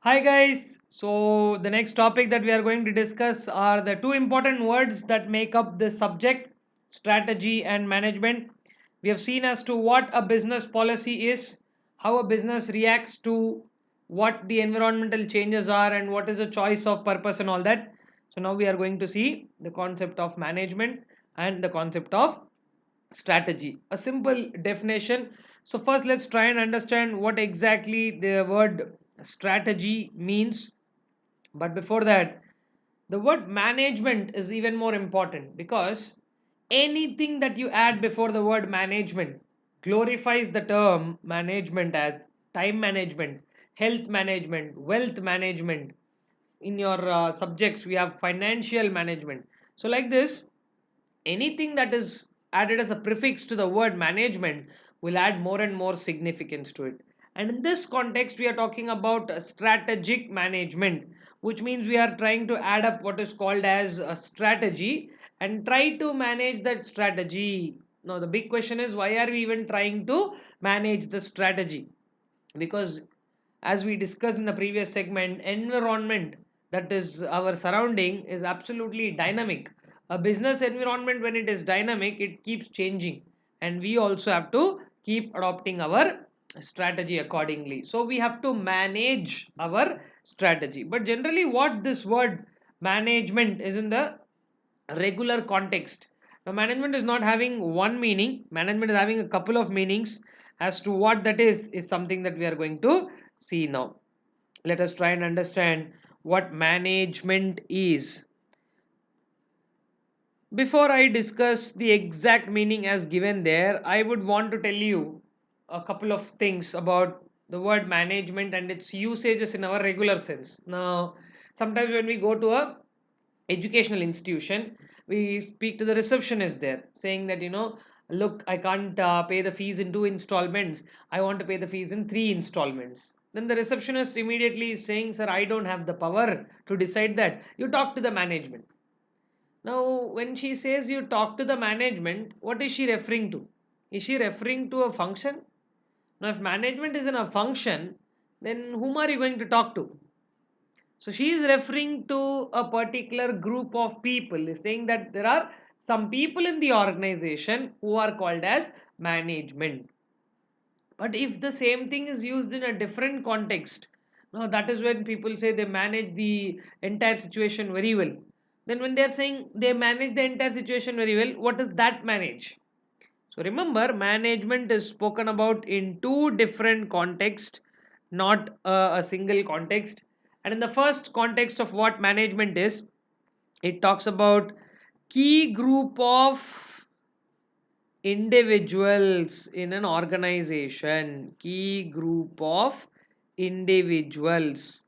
Hi guys. So the next topic that we are going to discuss are the two important words that make up the subject, strategy and management. We have seen as to what a business policy is, how a business reacts to what the environmental changes are and what is the choice of purpose and all that. So now we are going to see the concept of management and the concept of strategy. A simple definition. So first let's try and understand what exactly the word strategy means. But before that, the word management is even more important because anything that you add before the word management glorifies the term management as time management, health management, wealth management. In your subjects we have financial management. So like this, anything that is added as a prefix to the word management will add more and more significance to it. And in this context, we are talking about strategic management, which means we are trying to add up what is called as a strategy and try to manage that strategy. Now, the big question is, why are we even trying to manage the strategy? Because as we discussed in the previous segment, environment, that is our surrounding, is absolutely dynamic. A business environment, when it is dynamic, it keeps changing, and we also have to keep adopting our strategy accordingly. So we have to manage our strategy. But generally what this word management is in the regular context. Now, management is not having one meaning, management is having a couple of meanings. As to what that is something that we are going to see now. Let us try and understand what management is. Before I discuss the exact meaning as given there, I would want to tell you a couple of things about the word management and its usages in our regular sense. Now, sometimes when we go to a educational institution, we speak to the receptionist there saying that, look, I can't pay the fees in two installments, I want to pay the fees in three installments. Then the receptionist immediately is saying, sir, I don't have the power to decide that, you talk to the management. Now when she says you talk to the management, what is she referring to? Is she referring to a function? Now if management is in a function, then whom are you going to talk to? So she is referring to a particular group of people, is saying that there are some people in the organization who are called as management. But if the same thing is used in a different context, now that is when people say they manage the entire situation very well. Then when they are saying they manage the entire situation very well, what does that manage? So remember, management is spoken about in two different contexts, not a single context. And in the first context of what management is, it talks about key group of individuals in an organization. Key group of individuals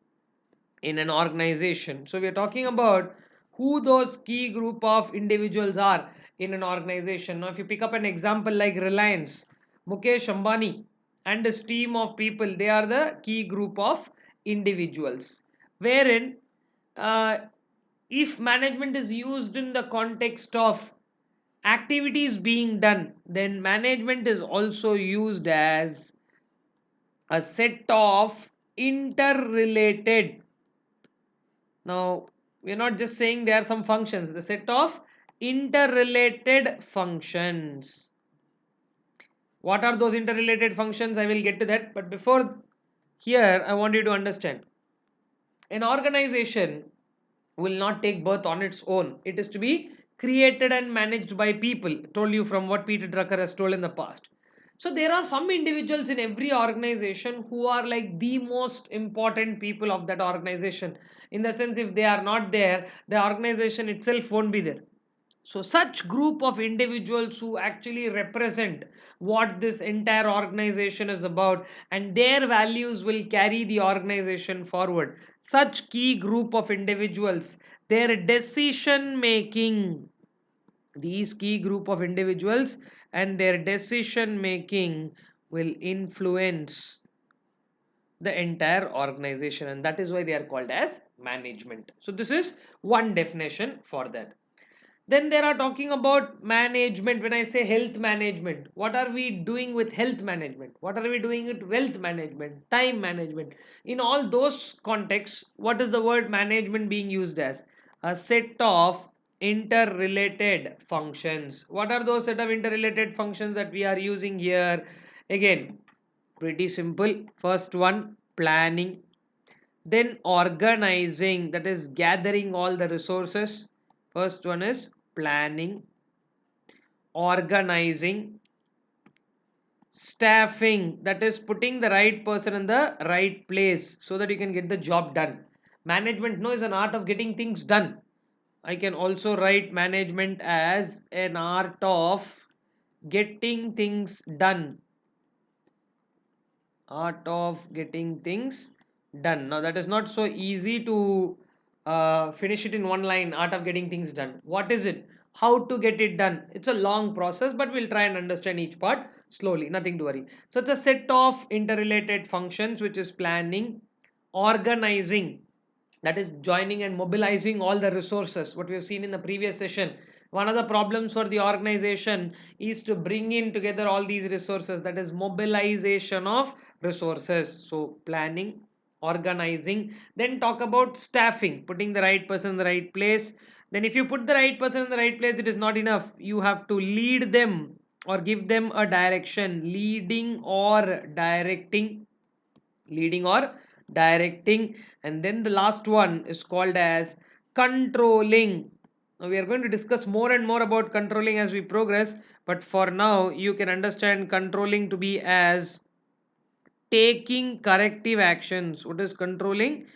in an organization. So we are talking about who those key group of individuals are in an organization. Now if you pick up an example like Reliance, Mukesh Ambani and his team of people, they are the key group of individuals, wherein uh, if management is used in the context of activities being done, then management is also used as a set of interrelated. Now, we are not just saying there are some functions, the set of interrelated functions. What are those interrelated functions? I will get to that. But before here, I want you to understand an organization will not take birth on its own. It is to be created and managed by people. Told you from what Peter Drucker has told in the past. So there are some individuals in every organization who are like the most important people of that organization. In the sense, if they are not there, the organization itself won't be there. So such group of individuals who actually represent what this entire organization is about, and their values will carry the organization forward. Such key group of individuals, their decision making, these key group of individuals and their decision making will influence the entire organization, and that is why they are called as management. So this is one definition for that. Then there are talking about management. When I say health management, what are we doing with health management? What are we doing with wealth management, time management? In all those contexts, what is the word management being used as? A set of interrelated functions. What are those set of interrelated functions that we are using here? Again, pretty simple. First one, planning. Then organizing, that is gathering all the resources. First one is planning, organizing, staffing, that is putting the right person in the right place so that you can get the job done. Management no is an art of getting things done. I can also write management as an art of getting things done. Art of getting things done. Now that is not so easy to finish it in one line. Art of getting things done, what is it, how to get it done? It's a long process, but we'll try and understand each part slowly, nothing to worry. So it's a set of interrelated functions, which is planning, organizing, that is joining and mobilizing all the resources, what we have seen in the previous session. One of the problems for the organization is to bring in together all these resources, that is mobilization of resources. So planning, organizing. Then talk about staffing, putting the right person in the right place. Then if you put the right person in the right place, it is not enough, you have to lead them or give them a direction. Leading or directing, leading or directing. And then the last one is called as controlling. Now we are going to discuss more and more about controlling as we progress, but for now you can understand controlling to be as taking corrective actions. What is controlling?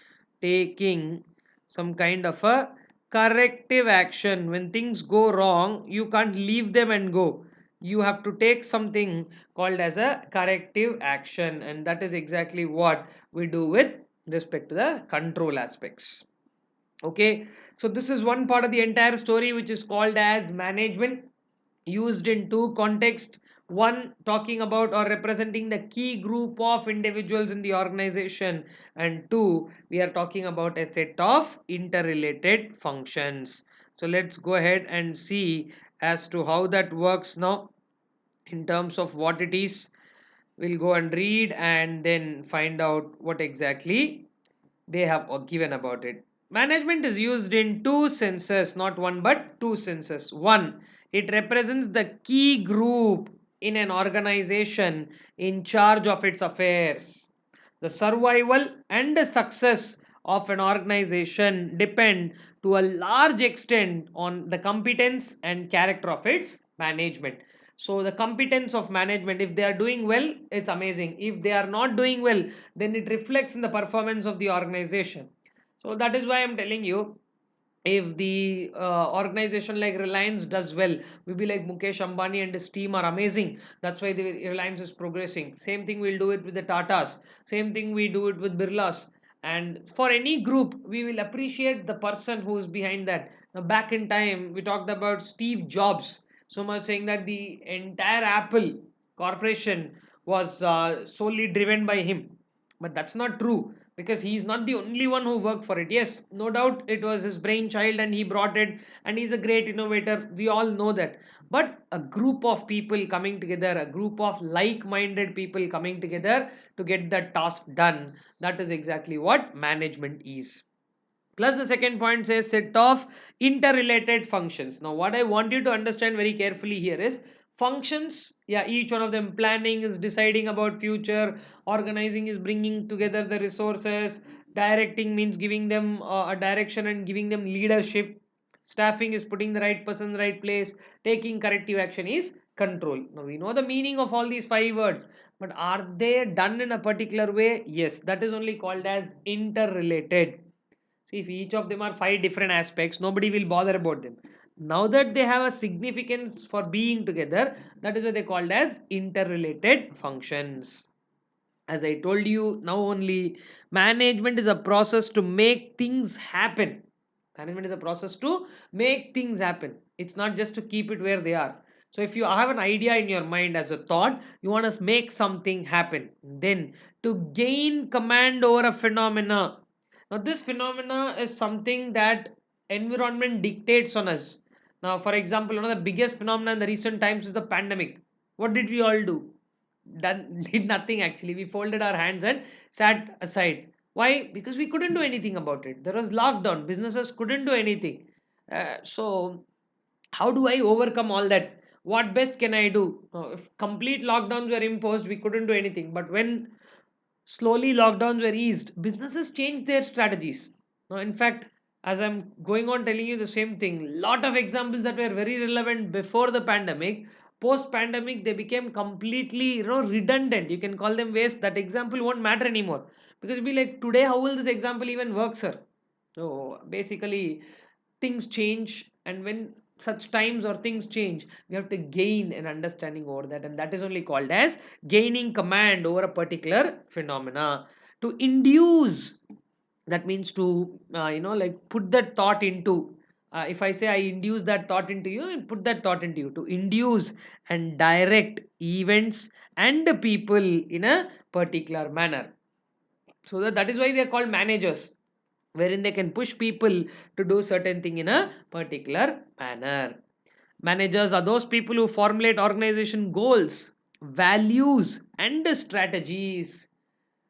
Taking some kind of a corrective action. When things go wrong, you can't leave them and go, you have to take something called as a corrective action, and that is exactly what we do with respect to the control aspects. Okay, so this is one part of the entire story, which is called as management, used in two contexts. One talking about or representing the key group of individuals in the organization, and two, we are talking about a set of interrelated functions. So let's go ahead and see as to how that works now in terms of what it is. We'll go and read and then find out what exactly they have given about it. Management is used in two senses, not one but two senses. One, it represents the key group in an organization in charge of its affairs. The survival and the success of an organization depend to a large extent on the competence and character of its management. So the competence of management, if they are doing well, it's amazing. If they are not doing well, then it reflects in the performance of the organization. So that is why I'm telling you, if the organization like Reliance does well, we'll be like Mukesh Ambani and his team are amazing, that's why the Reliance is progressing. Same thing we'll do it with the Tatas, same thing we do it with Birlas. And for any group, we will appreciate the person who is behind that. Now back in time, we talked about Steve Jobs so much, saying that the entire Apple corporation was solely driven by him, but that's not true, because he is not the only one who worked for it. Yes, no doubt it was his brainchild and he brought it, and he's a great innovator, we all know that. But a group of people coming together, a group of like-minded people coming together to get the task done, that is exactly what management is. Plus the second point says set of interrelated functions. Now what I want you to understand very carefully here is functions, yeah, each one of them. Planning is deciding about future, organizing is bringing together the resources, directing means giving them a direction and giving them leadership, staffing is putting the right person in the right place, taking corrective action is control. Now we know the meaning of all these five words, but are they done in a particular way? Yes, that is only called as interrelated. See, if each of them are five different aspects, nobody will bother about them. Now that they have a significance for being together, that is what they called as interrelated functions. As I told you, now only management is a process to make things happen. Management is a process to make things happen. It's not just to keep it where they are. So if you have an idea in your mind as a thought, you want to make something happen. Then to gain command over a phenomena. Now this phenomena is something that environment dictates on us. Now, for example, one of the biggest phenomena in the recent times is the pandemic. What did we all do? Done did nothing actually. We folded our hands and sat aside. Why? Because we couldn't do anything about it. There was lockdown. Businesses couldn't do anything. So how do I overcome all that? What best can I do? If complete lockdowns were imposed, we couldn't do anything. But when slowly lockdowns were eased, businesses changed their strategies. Now, in fact, as I'm going on telling you the same thing, lot of examples that were very relevant before the pandemic, post pandemic, they became completely redundant. You can call them waste. That example won't matter anymore because it'll be like, today, how will this example even work, sir? So basically, things change, and when such times or things change, we have to gain an understanding over that, and that is only called as gaining command over a particular phenomena. To induce, that means to like put that thought into, if I say I induce that thought into you and put that thought into you, to induce and direct events and the people in a particular manner. So that is why they are called managers, wherein they can push people to do certain thing in a particular manner. Managers are those people who formulate organization goals, values, and strategies.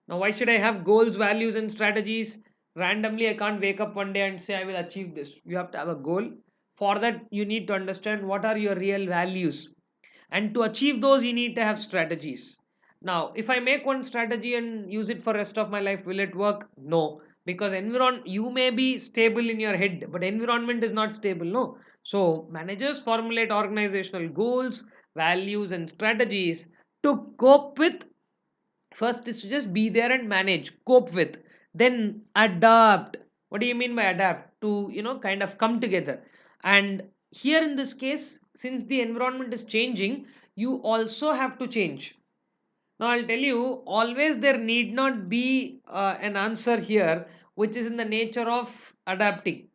Now, why should I have goals, values, and strategies? Randomly, I can't wake up one day and say I will achieve this. You have to have a goal. For that, you need to understand what are your real values, and to achieve those, you need to have strategies. Now, if I make one strategy and use it for rest of my life, will it work? No, because you may be stable in your head, but environment is not stable. No. So managers formulate organizational goals, values, and strategies to cope with. First is to just be there and manage, cope with, then adapt. What do you mean by adapt? To kind of come together. And here in this case, since the environment is changing, you also have to change. Now I'll tell you, always there need not be an answer here which is in the nature of adapting.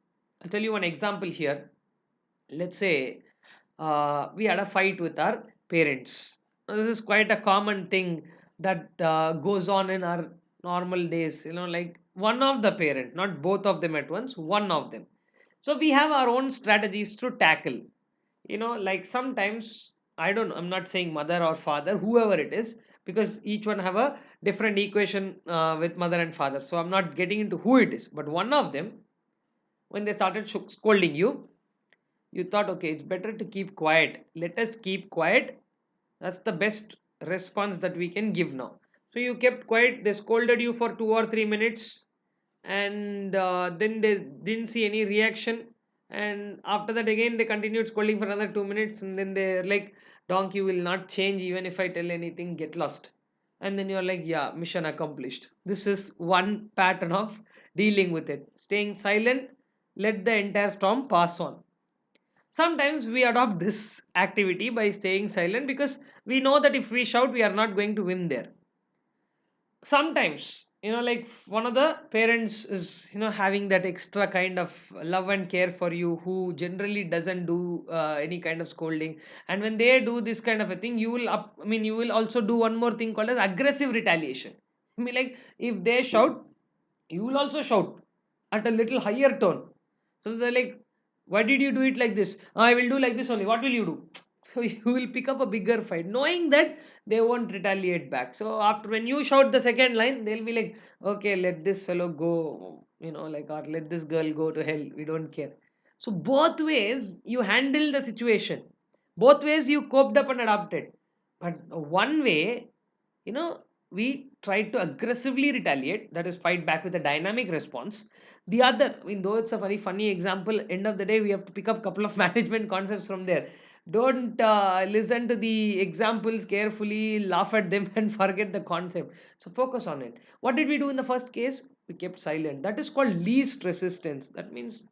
I'll tell you one example here. Let's say we had a fight with our parents. Now, this is quite a common thing that goes on in our normal days. Like one of the parent, not both of them at once, one of them. So we have our own strategies to tackle. Like sometimes, I don't know, I'm not saying mother or father, whoever it is, because each one have a different equation with mother and father. So I'm not getting into who it is, but one of them, when they started scolding you, you thought, okay, it's better to keep quiet. Let us keep quiet. That's the best response that we can give now. So you kept quiet. They scolded you for 2 or 3 minutes, and then they didn't see any reaction. And after that, again, they continued scolding for another 2 minutes, and then they're like, donkey will not change even if I tell anything, get lost. And then you're like, yeah, mission accomplished. This is one pattern of dealing with it. Staying silent, let the entire storm pass on. Sometimes we adopt this activity by staying silent because we know that if we shout, we are not going to win there. Sometimes, like one of the parents is, having that extra kind of love and care for you, who generally doesn't do any kind of scolding. And when they do this kind of a thing, you will also do one more thing called as aggressive retaliation. Like if they shout, you will also shout at a little higher tone. So they're like, why did you do it like this? I will do like this only. What will you do? So you will pick up a bigger fight, knowing that they won't retaliate back. So after, when you shout the second line, they'll be like, okay, let this fellow go, like, or let this girl go to hell. We don't care. So both ways you handle the situation. Both ways you coped up and adapted. But one way, you know we try to aggressively retaliate, that is fight back with a dynamic response. The other, though it's a very funny example, end of the day we have to pick up a couple of management concepts from there. Don't listen to the examples carefully, laugh at them and forget the concept. So focus on it. What did we do in the first case? We kept silent. That is called least resistance. That means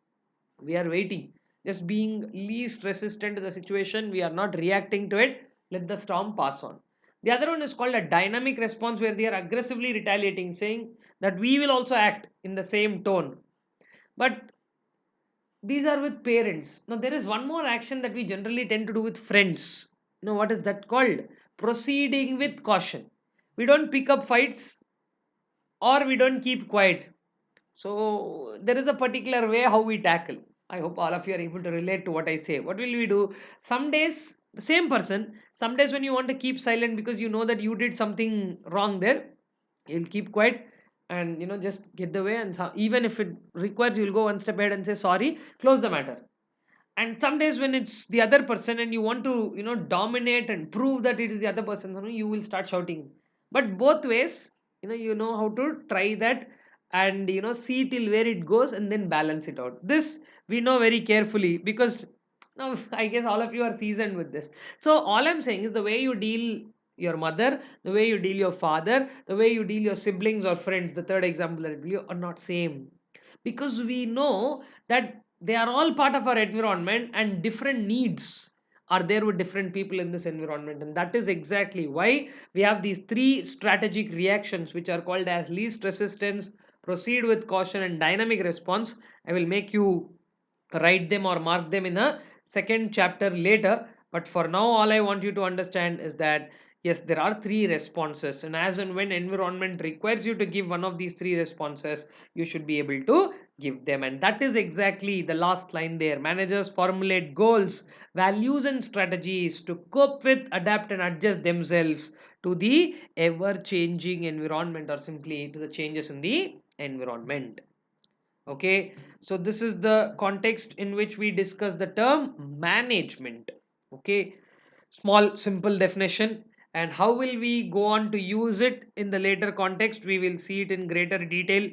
we are waiting, just being least resistant to the situation. We are not reacting to it. Let the storm pass on. The other one is called a dynamic response, where they are aggressively retaliating, saying that we will also act in the same tone. But these are with parents. Now there is one more action that we generally tend to do with friends. What is that called? Proceeding with caution. We don't pick up fights, or we don't keep quiet. So there is a particular way how we tackle. I hope all of you are able to relate to what I say. What will we do? Some days, same person, some days when you want to keep silent because you know that you did something wrong there, you'll keep quiet and just get the way, and even if it requires, you'll go one step ahead and say sorry, close the matter. And some days when it's the other person and you want to dominate and prove that it is the other person, you will start shouting. But both ways, you know how to try that, and see till where it goes and then balance it out. This we know very carefully because now I guess all of you are seasoned with this. So all I'm saying is the way you deal your mother, the way you deal your father, the way you deal your siblings or friends, the third example that I give you, are not same, because we know that they are all part of our environment and different needs are there with different people in this environment. And that is exactly why we have these three strategic reactions, which are called as least resistance, proceed with caution, and dynamic response. I will make you write them or mark them in a second chapter later, but for now all I want you to understand is that yes, there are three responses, and as and when environment requires you to give one of these three responses, you should be able to give them. And that is exactly the last line there. Managers formulate goals, values, and strategies to cope with, adapt, and adjust themselves to the ever changing environment, or simply to the changes in the environment. Okay, so this is the context in which we discuss the term management. Okay, small simple definition. And how will we go on to use it in the later context? We will see it in greater detail.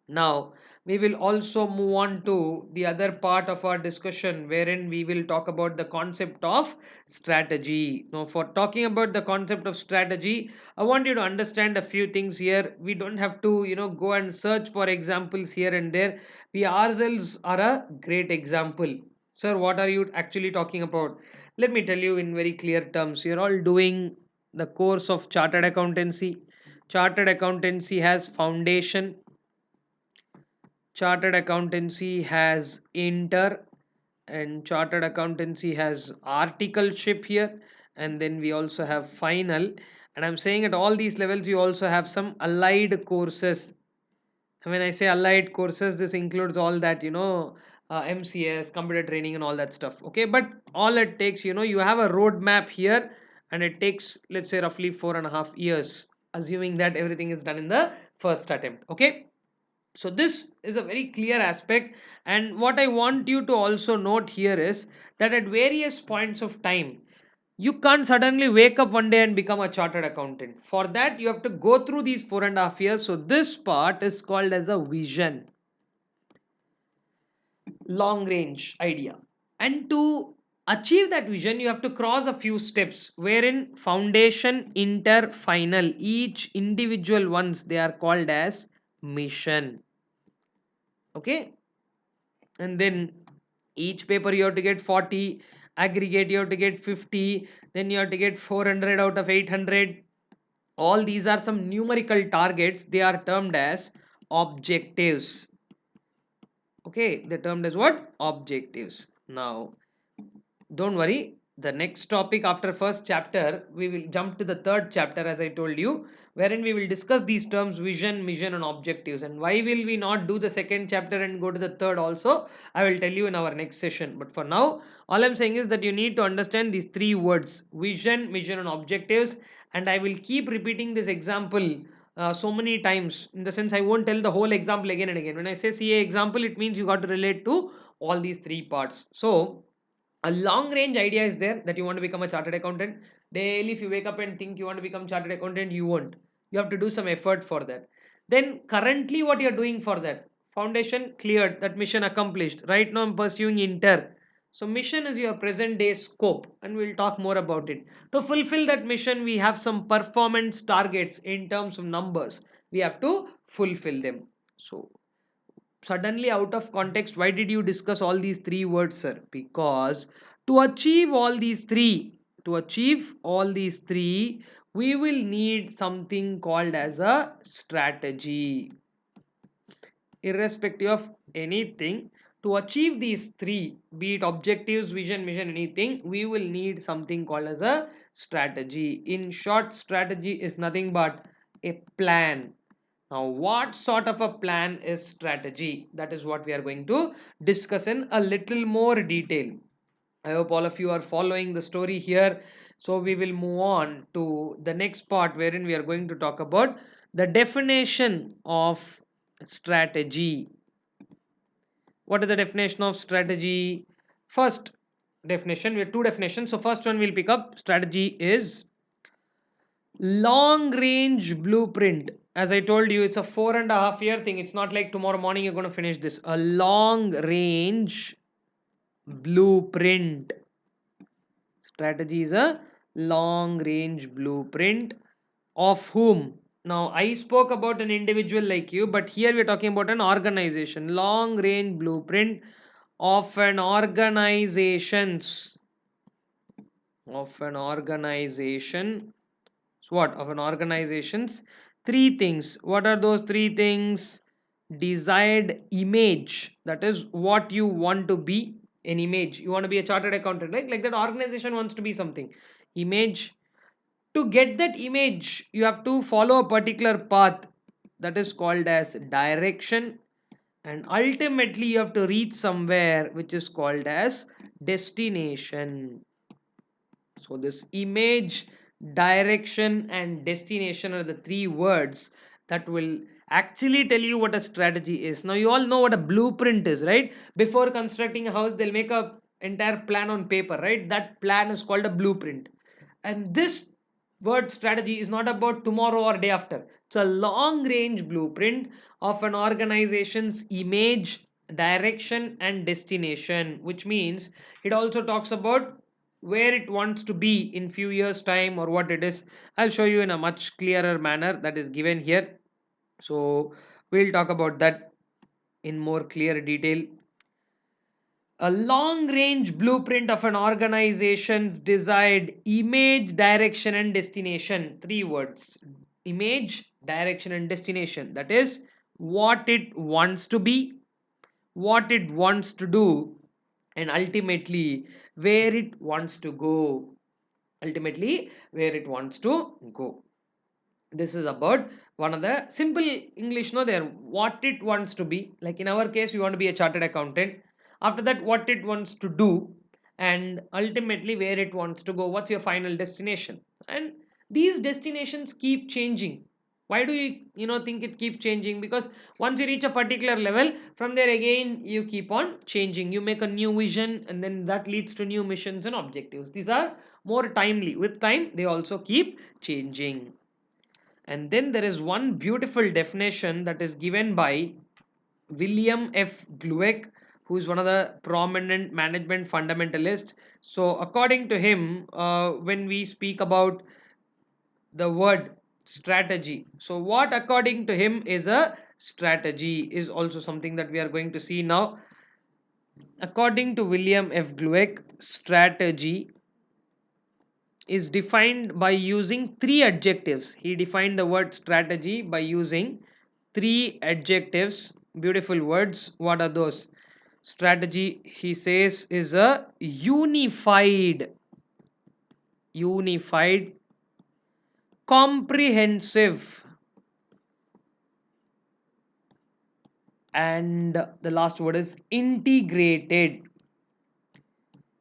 Now, we will also move on to the other part of our discussion, wherein we will talk about the concept of strategy. Now, for talking about the concept of strategy, I want you to understand a few things here. We don't have to, go and search for examples here and there. We ourselves are a great example. Sir, what are you actually talking about? Let me tell you in very clear terms. You're all doing the course of chartered accountancy. Chartered accountancy has foundation, chartered accountancy has inter, and chartered accountancy has articleship here, and then we also have final. And I'm saying at all these levels you also have some allied courses. And when I say allied courses, this includes all that, MCS, computer training, and all that stuff. Okay, but all it takes, you have a roadmap here, and it takes, let's say, roughly 4.5 years, assuming that everything is done in the first attempt. Okay, so this is a very clear aspect. And what I want you to also note here is that at various points of time, you can't suddenly wake up one day and become a chartered accountant. For that, you have to go through these 4.5 years. So this part is called as a vision, long range idea. And to achieve that vision, you have to cross a few steps, wherein foundation, inter, final, each individual ones, they are called as mission. Okay, and then each paper you have to get 40, aggregate you have to get 50, then you have to get 400 out of 800. All these are some numerical targets, they are termed as objectives. Okay, they're termed as what? Objectives. Now don't worry, the next topic after first chapter, we will jump to the third chapter, as I told you, wherein we will discuss these terms vision, mission, and objectives. And why will we not do the second chapter and go to the third also, I will tell you in our next session. But for now, all I'm saying is that you need to understand these three words: vision, mission, and objectives. And I will keep repeating this example so many times, in the sense I won't tell the whole example again and again. When I say CA example, it means you got to relate to all these three parts. So a long range idea is there that you want to become a chartered accountant. Daily if you wake up and think you want to become chartered accountant, you won't. You have to do some effort for that. Then currently what you're doing for that: foundation cleared, that mission accomplished. Right now I'm pursuing inter. So mission is your present day scope, and we'll talk more about it. To fulfill that mission, we have some performance targets in terms of numbers, we have to fulfill them. So suddenly out of context, why did you discuss all these three words, sir? Because to achieve all these three, we will need something called as a strategy. Irrespective of anything, to achieve these three, be it objectives, vision, mission, anything, we will need something called as a strategy. In short, strategy is nothing but a plan. Now, what sort of a plan is strategy? That is what we are going to discuss in a little more detail. I hope all of you are following the story here. So, we will move on to the next part wherein we are going to talk about the definition of strategy. What is the definition of strategy? First definition, we have two definitions. So, first one we'll pick up, strategy is long range blueprint. As I told you, it's a 4.5 year thing. It's not like tomorrow morning you're going to finish this. A long range blueprint. Strategy is a long range blueprint of whom? Now, I spoke about an individual like you, but here we're talking about an organization. Long range blueprint of an organization's of an organization. So what of an organization's three things? What are those three things? Desired image, that is what you want to be. An image, you want to be a chartered accountant, right? Like that organization wants to be something. Image. To get that image you have to follow a particular path, that is called as direction, and ultimately you have to reach somewhere which is called as destination. So this image, direction and destination are the three words that will actually tell you what a strategy is. Now you all know what a blueprint is, right? Before constructing a house, they'll make a entire plan on paper, right? That plan is called a blueprint. And this word strategy is not about tomorrow or day after. It's a long range blueprint of an organization's image, direction and destination, which means it also talks about where it wants to be in few years time or what it is. I'll show you in a much clearer manner that is given here. So we'll talk about that in more clear detail. A long range blueprint of an organization's desired image, direction and destination. Three words: image, direction and destination. That is what it wants to be, what it wants to do, and ultimately where it wants to go. Ultimately where it wants to go. This is about one of the simple English, no, there what it wants to be. Like in our case, we want to be a chartered accountant. After that, what it wants to do, and ultimately where it wants to go. What's your final destination? And these destinations keep changing. Why do you think it keeps changing? Because once you reach a particular level, from there again you keep on changing. You make a new vision, and then that leads to new missions and objectives. These are more timely. With time, they also keep changing. And then there is one beautiful definition that is given by William F. Glueck, who is one of the prominent management fundamentalists. So, according to him, when we speak about the word strategy, so what according to him is a strategy is also something that we are going to see now. According to William F. Glueck, strategy is defined by using three adjectives. He defined the word strategy by using three adjectives, beautiful words. What are those? Strategy, he says, is a unified, comprehensive, and the last word is integrated.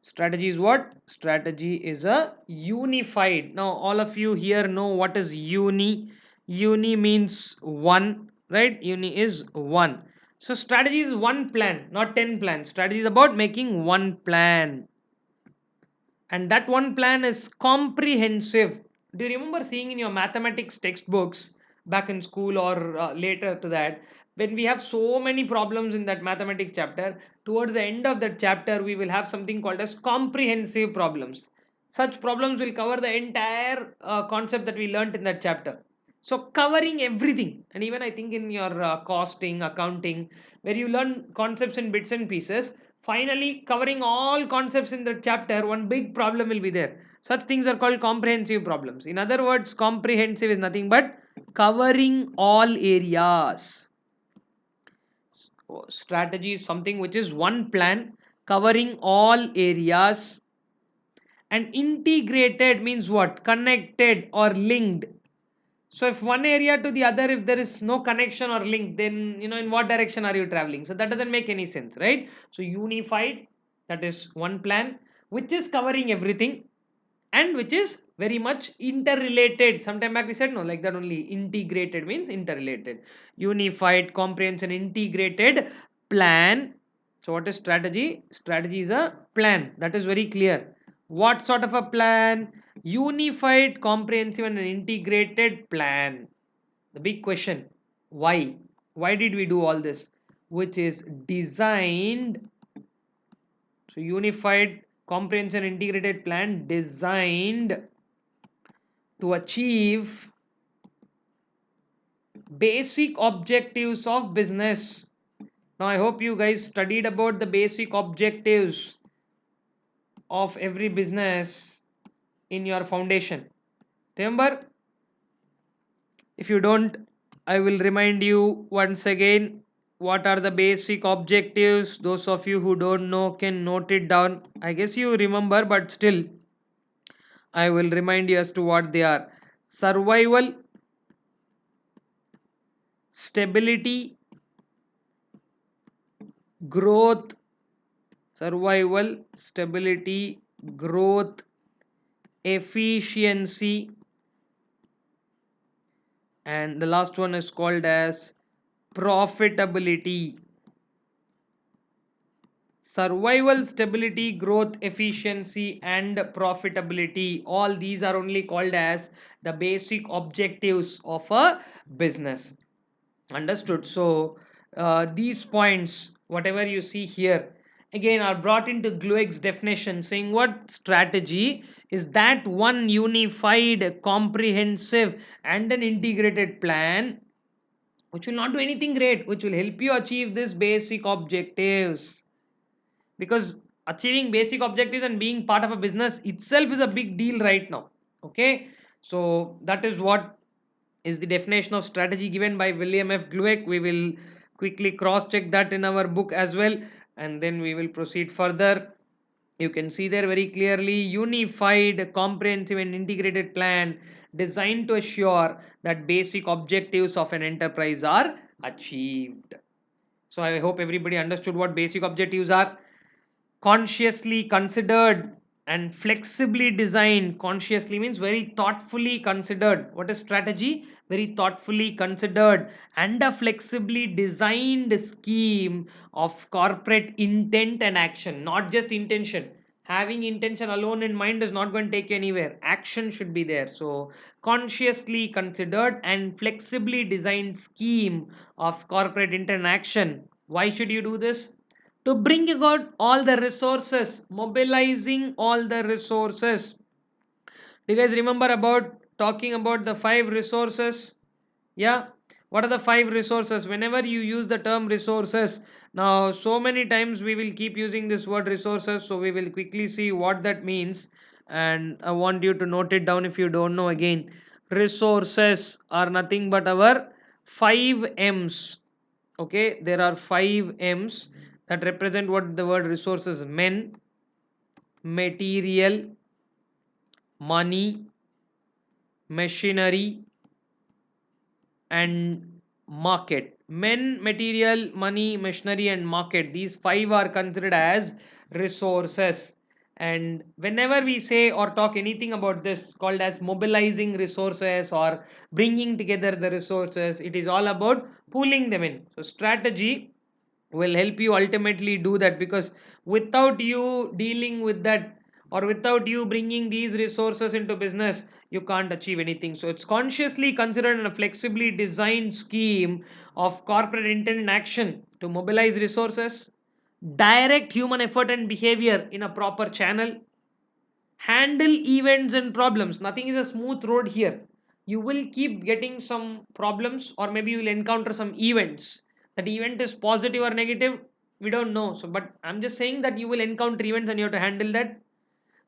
Strategy is what? Strategy is a unified. Now, all of you here know what is uni. Uni means one, right? Uni is one. So, strategy is one plan, not 10 plans. Strategy is about making one plan. And that one plan is comprehensive. Do you remember seeing in your mathematics textbooks back in school or later to that, when we have so many problems in that mathematics chapter, towards the end of that chapter we will have something called as comprehensive problems. Such problems will cover the entire concept that we learnt in that chapter. So covering everything. And even I think in your costing, accounting, where you learn concepts in bits and pieces, finally covering all concepts in the chapter, one big problem will be there. Such things are called comprehensive problems. In other words, comprehensive is nothing but covering all areas. Strategy is something which is one plan covering all areas. And integrated means what? Connected or linked. So if one area to the other, if there is no connection or link, then in what direction are you traveling? So that doesn't make any sense, right? So unified, that is one plan which is covering everything and which is very much interrelated. Sometime back we said no, like that only. Integrated means interrelated. Unified, comprehensive, integrated plan. So what is strategy? Strategy is a plan, that is very clear. What sort of a plan? Unified, comprehensive and an integrated plan. The big question, why did we do all this? Which is designed. So unified, comprehensive, integrated plan designed to achieve basic objectives of business. Now I hope you guys studied about the basic objectives of every business in your foundation. Remember, if you don't, I will remind you once again what are the basic objectives. Those of you who don't know can note it down. I guess you remember, but still I will remind you as to what they are. Survival, stability, growth, survival, stability, growth, efficiency, and the last one is called as profitability. Survival, stability, growth, efficiency, and profitability, all these are only called as the basic objectives of a business. Understood? So these points, whatever you see here, again are brought into Glueck's definition, saying what strategy is that one unified, comprehensive, and an integrated plan which will not do anything great, which will help you achieve these basic objectives. Because achieving basic objectives and being part of a business itself is a big deal right now. Okay, so that is what is the definition of strategy given by William F. Glueck. We will quickly cross check that in our book as well, and then we will proceed further. You can see there very clearly: unified, comprehensive, and integrated plan designed to assure that basic objectives of an enterprise are achieved. So I hope everybody understood what basic objectives are. Consciously considered and flexibly designed. Consciously means very thoughtfully considered. What is strategy? Very thoughtfully considered and a flexibly designed scheme of corporate intent and action. Not just intention. Having intention alone in mind is not going to take you anywhere. Action should be there. So consciously considered and flexibly designed scheme of corporate intent and action. Why should you do this? To bring about all the resources, mobilizing all the resources. Do you guys remember about talking about the five resources? Yeah, what are the five resources? Whenever you use the term resources, now so many times we will keep using this word resources, so we will quickly see what that means, and I want you to note it down if you don't know. Again, resources are nothing but our 5 M's. Okay, there are 5 M's that represent what the word resources: men, material, money, machinery, and market. Men, material, money, machinery, and market, these five are considered as resources. And whenever we say or talk anything about this called as mobilizing resources or bringing together the resources, it is all about pooling them in. So strategy will help you ultimately do that, because without you dealing with that or without you bringing these resources into business, you can't achieve anything. So it's consciously considered in a flexibly designed scheme of corporate intent and action to mobilize resources, direct human effort and behavior in a proper channel, handle events and problems. Nothing is a smooth road here. You will keep getting some problems, or maybe you will encounter some events. That event is positive or negative, we don't know. So but I'm just saying that you will encounter events and you have to handle that.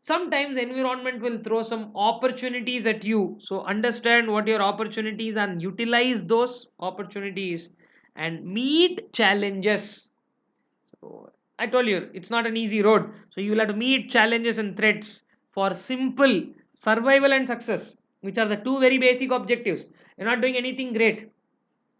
Sometimes environment will throw some opportunities at you, so understand what your opportunities and utilize those opportunities and meet challenges. So I told you it's not an easy road. So you will have to meet challenges and threats for simple survival and success, which are the two very basic objectives. you're not doing anything great.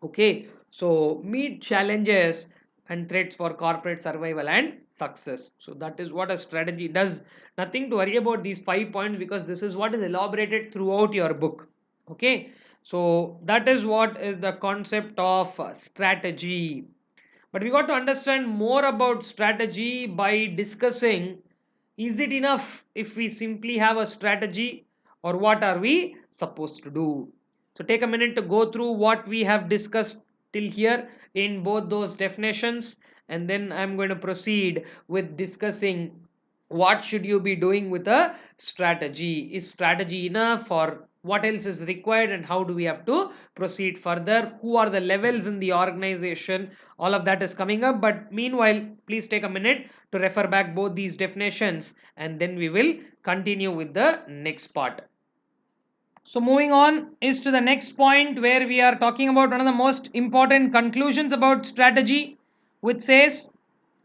Okay, so meet challenges and threats for corporate survival and success. So that is what a strategy does. Nothing to worry about these 5 points, because this is what is elaborated throughout your book. Okay, so that is what is the concept of strategy. But we got to understand more about strategy by discussing, is it enough if we simply have a strategy, or what are we supposed to do? So take a minute to go through what we have discussed till here in both those definitions, and then I'm going to proceed with discussing what should you be doing with a strategy. Is strategy enough, or what else is required, and how do we have to proceed further? Who are the levels in the organization? All of that is coming up, but meanwhile, please take a minute to refer back both these definitions, and then we will continue with the next part. So moving on is to the next point, where we are talking about one of the most important conclusions about strategy, which says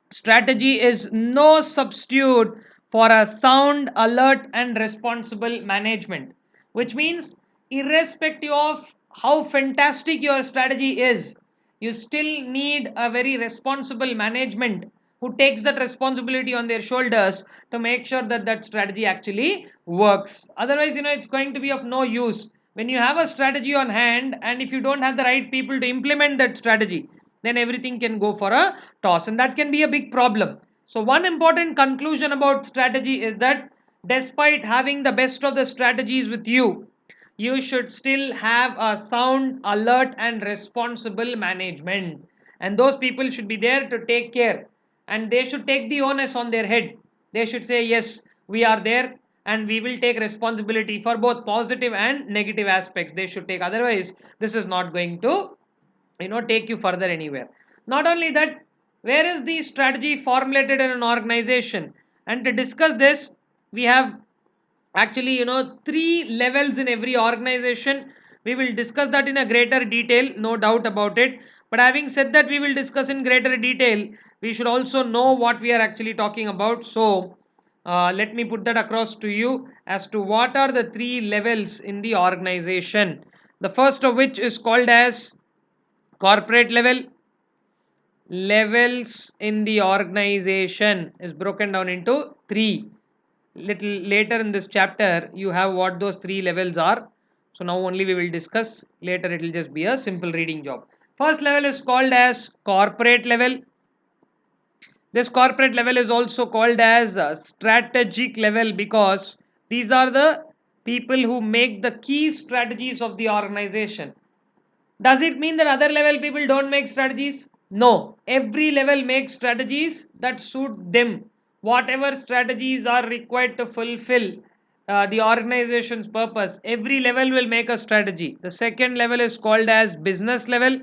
strategy is no substitute for a sound, alert, and responsible management. Which means, irrespective of how fantastic your strategy is, you still need a very responsible management who takes that responsibility on their shoulders to make sure that that strategy actually works. Otherwise, it's going to be of no use. When you have a strategy on hand, and if you don't have the right people to implement that strategy, then everything can go for a toss, and that can be a big problem. So one important conclusion about strategy is that despite having the best of the strategies with you, you should still have a sound, alert, and responsible management, and those people should be there to take care, and they should take the onus on their head. They should say, yes, we are there, and we will take responsibility for both positive and negative aspects. They should take, otherwise this is not going to take you further anywhere. Not only that, where is the strategy formulated in an organization? And to discuss this, we have actually three levels in every organization. We will discuss that in a greater detail, no doubt about it. But having said that, we will discuss in greater detail, we should also know what we are actually talking about. So let me put that across to you as to what are the three levels in the organization. The first of which is called as corporate level. Levels in the organization is broken down into three. Little later in this chapter, you have what those three levels are. So now only we will discuss. Later it will just be a simple reading job. First level is called as corporate level. This corporate level is also called as a strategic level, because these are the people who make the key strategies of the organization. Does it mean that other level people don't make strategies? No. Every level makes strategies that suit them. Whatever strategies are required to fulfill the organization's purpose, every level will make a strategy. The second level is called as business level,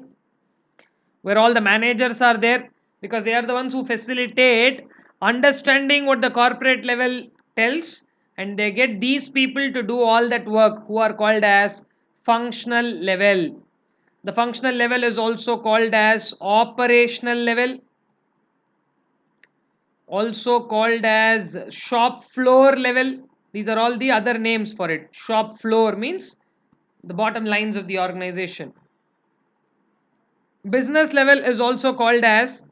where all the managers are there, because they are the ones who facilitate understanding what the corporate level tells, and they get these people to do all that work, who are called as functional level. The functional level is also called as operational level, also called as shop floor level. These are all the other names for it. Shop floor means the bottom lines of the organization. Business level is also called as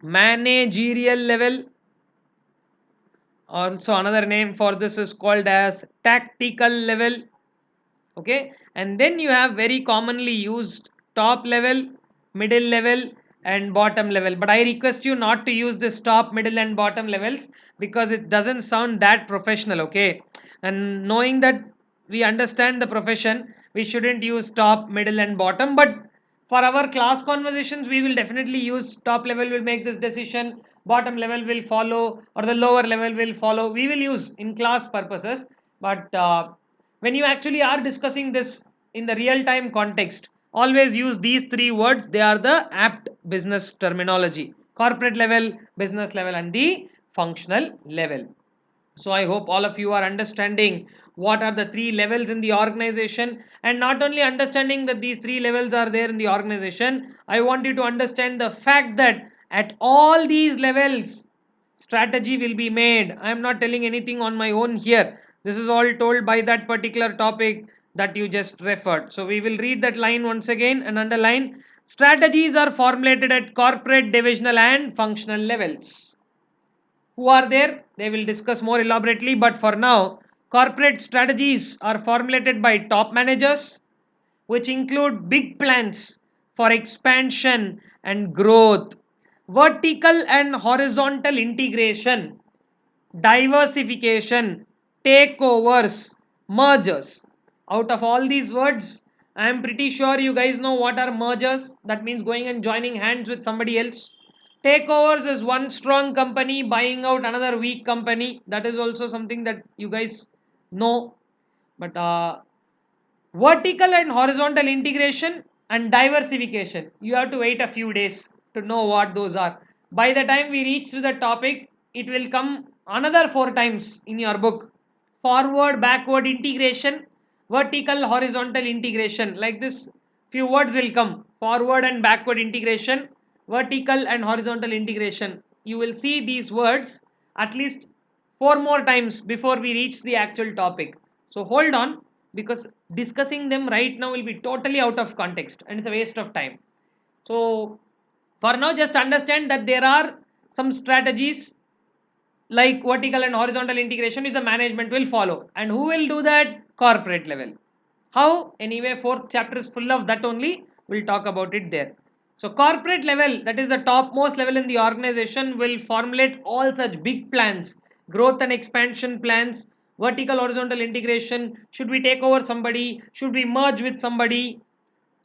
managerial level. Also another name for this is called as tactical level. Okay, and then you have very commonly used top level, middle level, and bottom level. But I request you not to use this top, middle, and bottom levels, because it doesn't sound that professional. Okay, and knowing that we understand the profession, we shouldn't use top, middle, and bottom. But for our class conversations, we will definitely use top level will make this decision, bottom level will follow, or the lower level will follow. We will use in class purposes, but when you actually are discussing this in the real time context, always use these three words. They are the apt business terminology: corporate level, business level, and the functional level. So I hope all of you are understanding what are the three levels in the organization, and not only understanding that these three levels are there in the organization, I want you to understand the fact that at all these levels strategy will be made. I am not telling anything on my own here. This is all told by that particular topic, that you just referred. So we will read that line once again and underline. Strategies are formulated at corporate, divisional and functional levels. Who are there? They will discuss more elaborately, but for now, corporate strategies are formulated by top managers, which include big plans for expansion and growth, vertical and horizontal integration, diversification, takeovers, mergers. Out of all these words, I am pretty sure you guys know what are mergers. That means going and joining hands with somebody else. Takeovers is one strong company buying out another weak company. That is also something that you guys know. But vertical and horizontal integration and diversification, you have to wait a few days to know what those are. By the time we reach to the topic, it will come another 4 times in your book. Forward backward integration, vertical horizontal integration, like this few words will come. Forward and backward integration, vertical and horizontal integration. You will see these words at least 4 more times before we reach the actual topic. So hold on, because discussing them right now will be totally out of context and it's a waste of time. So for now, just understand that there are some strategies like vertical and horizontal integration which the management will follow, and who will do that? Corporate level. How? Anyway, fourth chapter is full of that only. We'll talk about it there. So corporate level, that is the topmost level in the organization, will formulate all such big plans, growth and expansion plans, vertical horizontal integration. Should we take over somebody? Should we merge with somebody?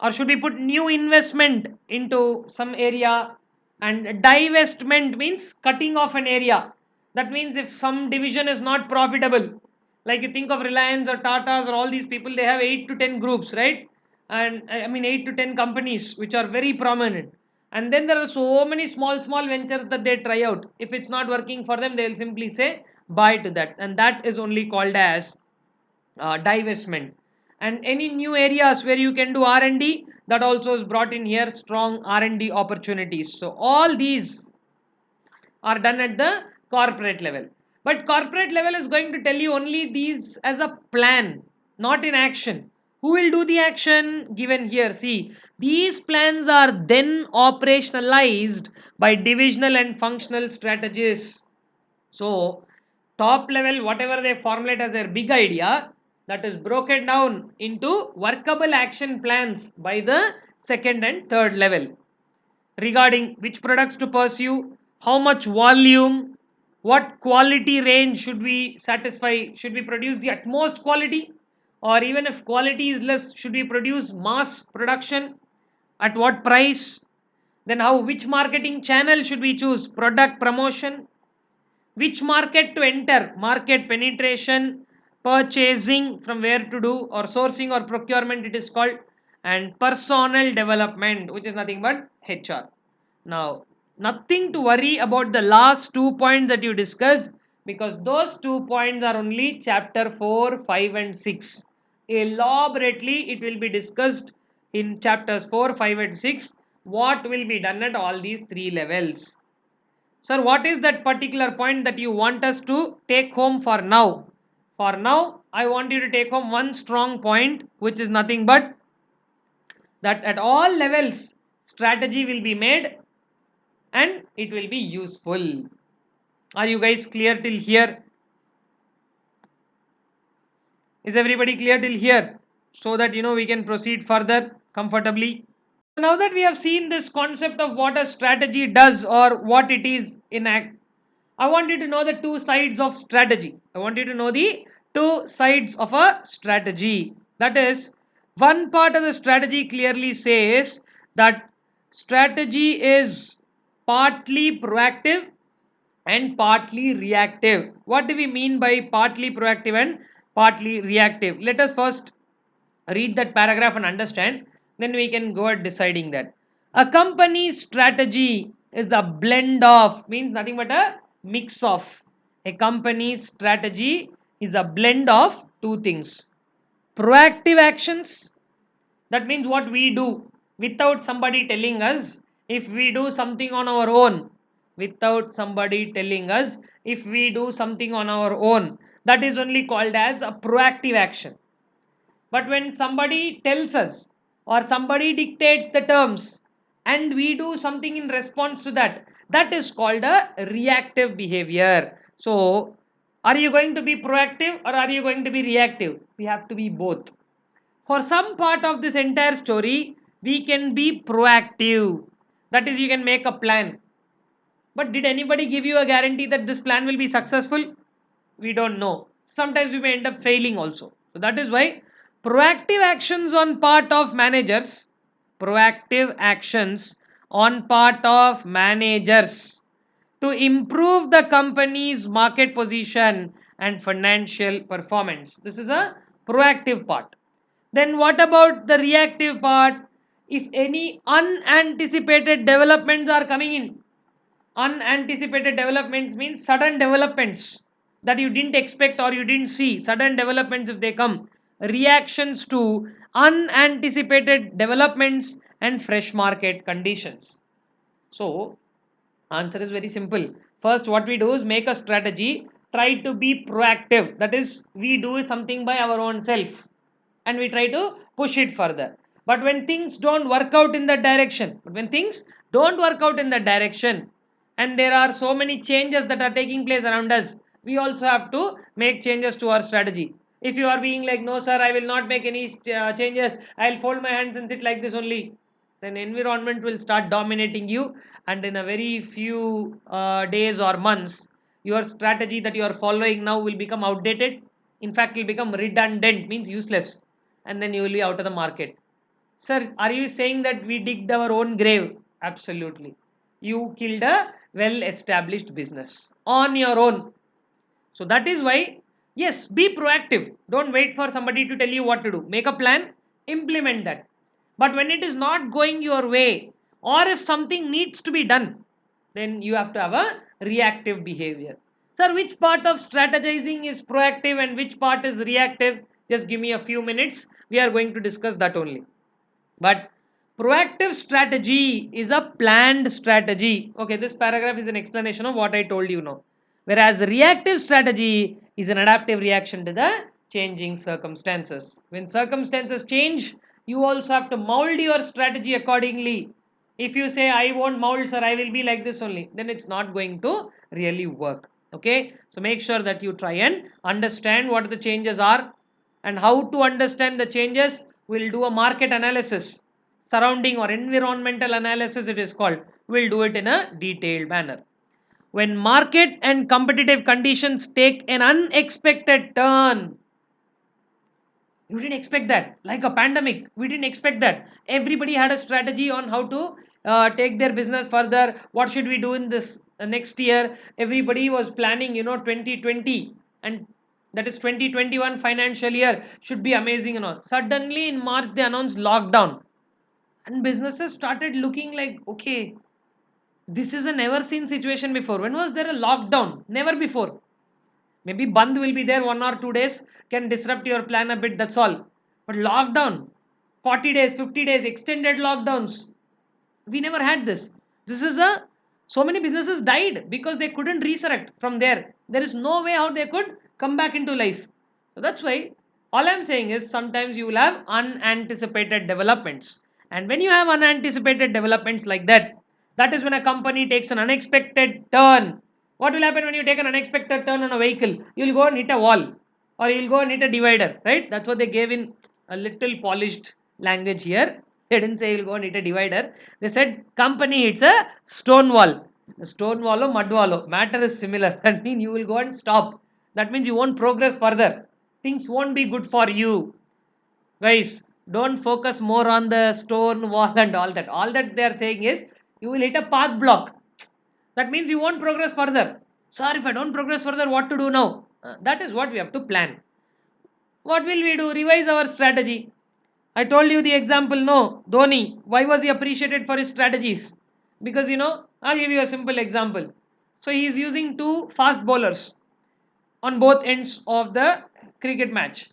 Or should we put new investment into some area? And divestment means cutting off an area. That means if some division is not profitable, like you think of Reliance or Tatas or all these people, they have 8 to 10 groups, right? And I mean 8 to 10 companies which are very prominent. And then there are so many small ventures that they try out. If it's not working for them, they'll simply say bye to that, and that is only called as divestment. And any new areas where you can do R&D, that also is brought in here, strong R&D opportunities. So all these are done at the corporate level, but corporate level is going to tell you only these as a plan, not in action. Who will do the action? Given here, see, these plans are then operationalized by divisional and functional strategies. So top level, whatever they formulate as their big idea, that is broken down into workable action plans by the second and third level, regarding which products to pursue, how much volume, what quality range should we satisfy, should we produce the utmost quality, or even if quality is less, should we produce mass production, at what price, then how, which marketing channel should we choose, product promotion, which market to enter, market penetration, purchasing, from where to do, or sourcing or procurement it is called, and personnel development, which is nothing but HR. Now, nothing to worry about the last 2 points that you discussed, because those 2 points are only chapter 4, 5 and 6. Elaborately it will be discussed in chapters 4, 5 and 6, what will be done at all these 3 levels. Sir, what is that particular point that you want us to take home for now? For now, I want you to take home one strong point, which is nothing but that at all levels, strategy will be made and it will be useful. Are you guys clear till here? Is everybody clear till here? So that we can proceed further comfortably. Now that we have seen this concept of what a strategy does or what it is in act, I want you to know the two sides of strategy. I want you to know the two sides of a strategy. That is, one part of the strategy clearly says that strategy is partly proactive and partly reactive. What do we mean by partly proactive and partly reactive? Let us first read that paragraph and understand, then we can go at deciding that. A company's strategy is a blend of, means nothing but a mix of. A company's strategy is a blend of two things: proactive actions, that means what we do without somebody telling us. If we do something on our own, without somebody telling us, if we do something on our own, that is only called as a proactive action. But when somebody tells us or somebody dictates the terms and we do something in response to that, that is called a reactive behavior. So, are you going to be proactive or are you going to be reactive? We have to be both. For some part of this entire story, we can be proactive. That is, you can make a plan. But did anybody give you a guarantee that this plan will be successful? We don't know. Sometimes we may end up failing also. So that is why proactive actions on part of managers, proactive actions on part of managers to improve the company's market position and financial performance. This is a proactive part. Then what about the reactive part? If any unanticipated developments are coming in, unanticipated developments means sudden developments that you didn't expect or you didn't see, sudden developments if they come, reactions to unanticipated developments and fresh market conditions. So answer is very simple. First, what we do is make a strategy, try to be proactive. That is, we do something by our own self and we try to push it further. But when things don't work out in that direction, and there are so many changes that are taking place around us, we also have to make changes to our strategy. If you are being like, no, sir, I will not make any changes, I'll fold my hands and sit like this only, then environment will start dominating you, and in a very few days or months, your strategy that you are following now will become outdated. In fact, it will become redundant, means useless, and then you will be out of the market. Sir, are you saying that we digged our own grave? Absolutely. You killed a well established business on your own. So that is why, yes, be proactive. Don't wait for somebody to tell you what to do. Make a plan, implement that. But when it is not going your way, or if something needs to be done, then you have to have a reactive behavior. Sir, which part of strategizing is proactive and which part is reactive? Just give me a few minutes. We are going to discuss that only. But proactive strategy is a planned strategy. Okay, this paragraph is an explanation of what I told you now. Whereas reactive strategy is an adaptive reaction to the changing circumstances. When circumstances change, you also have to mold your strategy accordingly. If you say, I won't mold, sir, I will be like this only, then it's not going to really work. Okay, so make sure that you try and understand what the changes are and how to understand the changes. We'll do a market analysis, surrounding or environmental analysis it is called. We'll do it in a detailed manner. When market and competitive conditions take an unexpected turn, you didn't expect that, like a pandemic, we didn't expect that. Everybody had a strategy on how to take their business further. What should we do in this next year? Everybody was planning, 2020, and that is 2021 financial year should be amazing and all. Suddenly in March they announced lockdown, and businesses started looking like, okay, this is a never seen situation before. When was there a lockdown? Never before. Maybe band will be there 1 or 2 days, can disrupt your plan a bit, that's all. But lockdown, 40 days, 50 days, extended lockdowns, we never had this. This is a, so many businesses died because they couldn't resurrect from there. There is no way how they could come back into life. So that's why all I'm saying is sometimes you will have unanticipated developments. And when you have unanticipated developments like that, that is when a company takes an unexpected turn. What will happen when you take an unexpected turn on a vehicle? You will go and hit a wall, or you will go and hit a divider, right? That's what they gave in a little polished language here. They didn't say you'll go and hit a divider. They said company hits a stone wall. A stone wall or mud wall, matter is similar. That means you will go and stop. That means you won't progress further. Things won't be good for you. Guys, don't focus more on the stone wall and all that. All that they are saying is you will hit a path block. That means you won't progress further. Sir, if I don't progress further, what to do now? That is what we have to plan. What will we do? Revise our strategy. I told you the example, no, Dhoni. Why was he appreciated for his strategies? Because, I'll give you a simple example. So he is using two fast bowlers on both ends of the cricket match.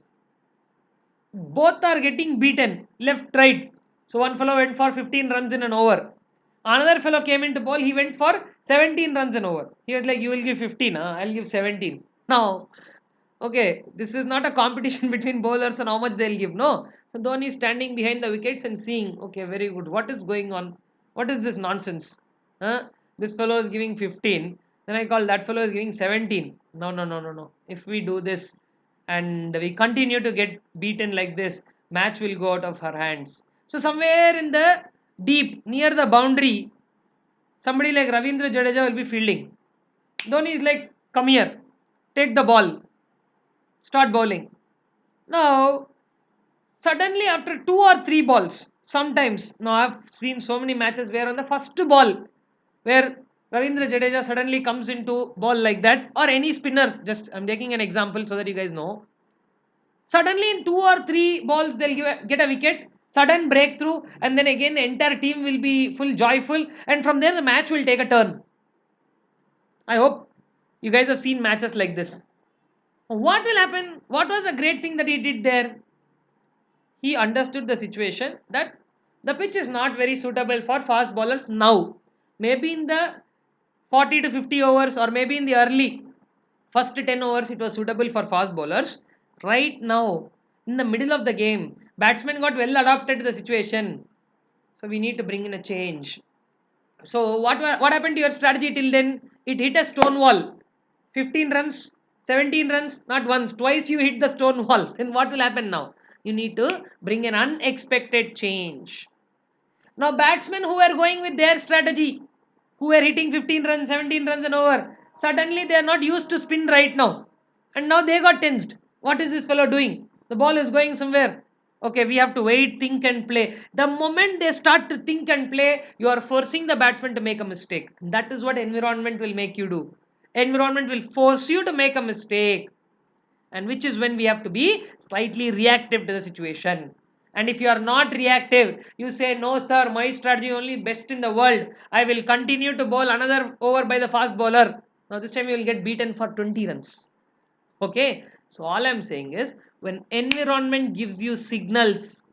Both are getting beaten, left, right. So one fellow went for 15 runs in an over. Another fellow came into ball, he went for 17 runs in over. He was like, you will give 15, huh? I'll give 17. Now, Okay, this is not a competition between bowlers and how much they'll give. No. So Dhoni is standing behind the wickets and seeing, okay, very good. What is going on? What is this nonsense? Huh? This fellow is giving 15. Then I call that fellow is giving 17. No, no, no, no, no. If we do this and we continue to get beaten like this, match will go out of our hands. So somewhere in the deep, near the boundary, somebody like Ravindra Jadeja will be fielding. Dhoni is like, come here, take the ball, start bowling. Now, suddenly after two or three balls, sometimes, now I've seen so many matches where on the first ball, where Ravindra Jadeja suddenly comes into ball like that, or any spinner, just I'm taking an example so that you guys know. Suddenly in two or three balls, they'll get a wicket, sudden breakthrough, and then again the entire team will be full joyful, and from there the match will take a turn. I hope you guys have seen matches like this. What will happen? What was a great thing that he did there? He understood the situation that the pitch is not very suitable for fast bowlers now. Maybe in the 40 to 50 overs, or maybe in the early first 10 overs it was suitable for fast bowlers. Right now, in the middle of the game, batsmen got well adapted to the situation. So we need to bring in a change. So what happened to your strategy till then? It hit a stone wall. 15 runs, 17 runs, not once, twice you hit the stone wall. Then what will happen now? You need to bring an unexpected change. Now batsmen who were going with their strategy, who were hitting 15 runs, 17 runs and over, suddenly they are not used to spin right now. And now they got tensed. What is this fellow doing? The ball is going somewhere. Okay, we have to wait, think and play. The moment they start to think and play, you are forcing the batsman to make a mistake. That is what environment will make you do. Environment will force you to make a mistake, and which is when we have to be slightly reactive to the situation. And if you are not reactive, you say, no sir, my strategy only best in the world, I will continue to bowl another over by the fast bowler. Now this time you will get beaten for 20 runs. Okay, so all I'm saying is, when environment gives you signals,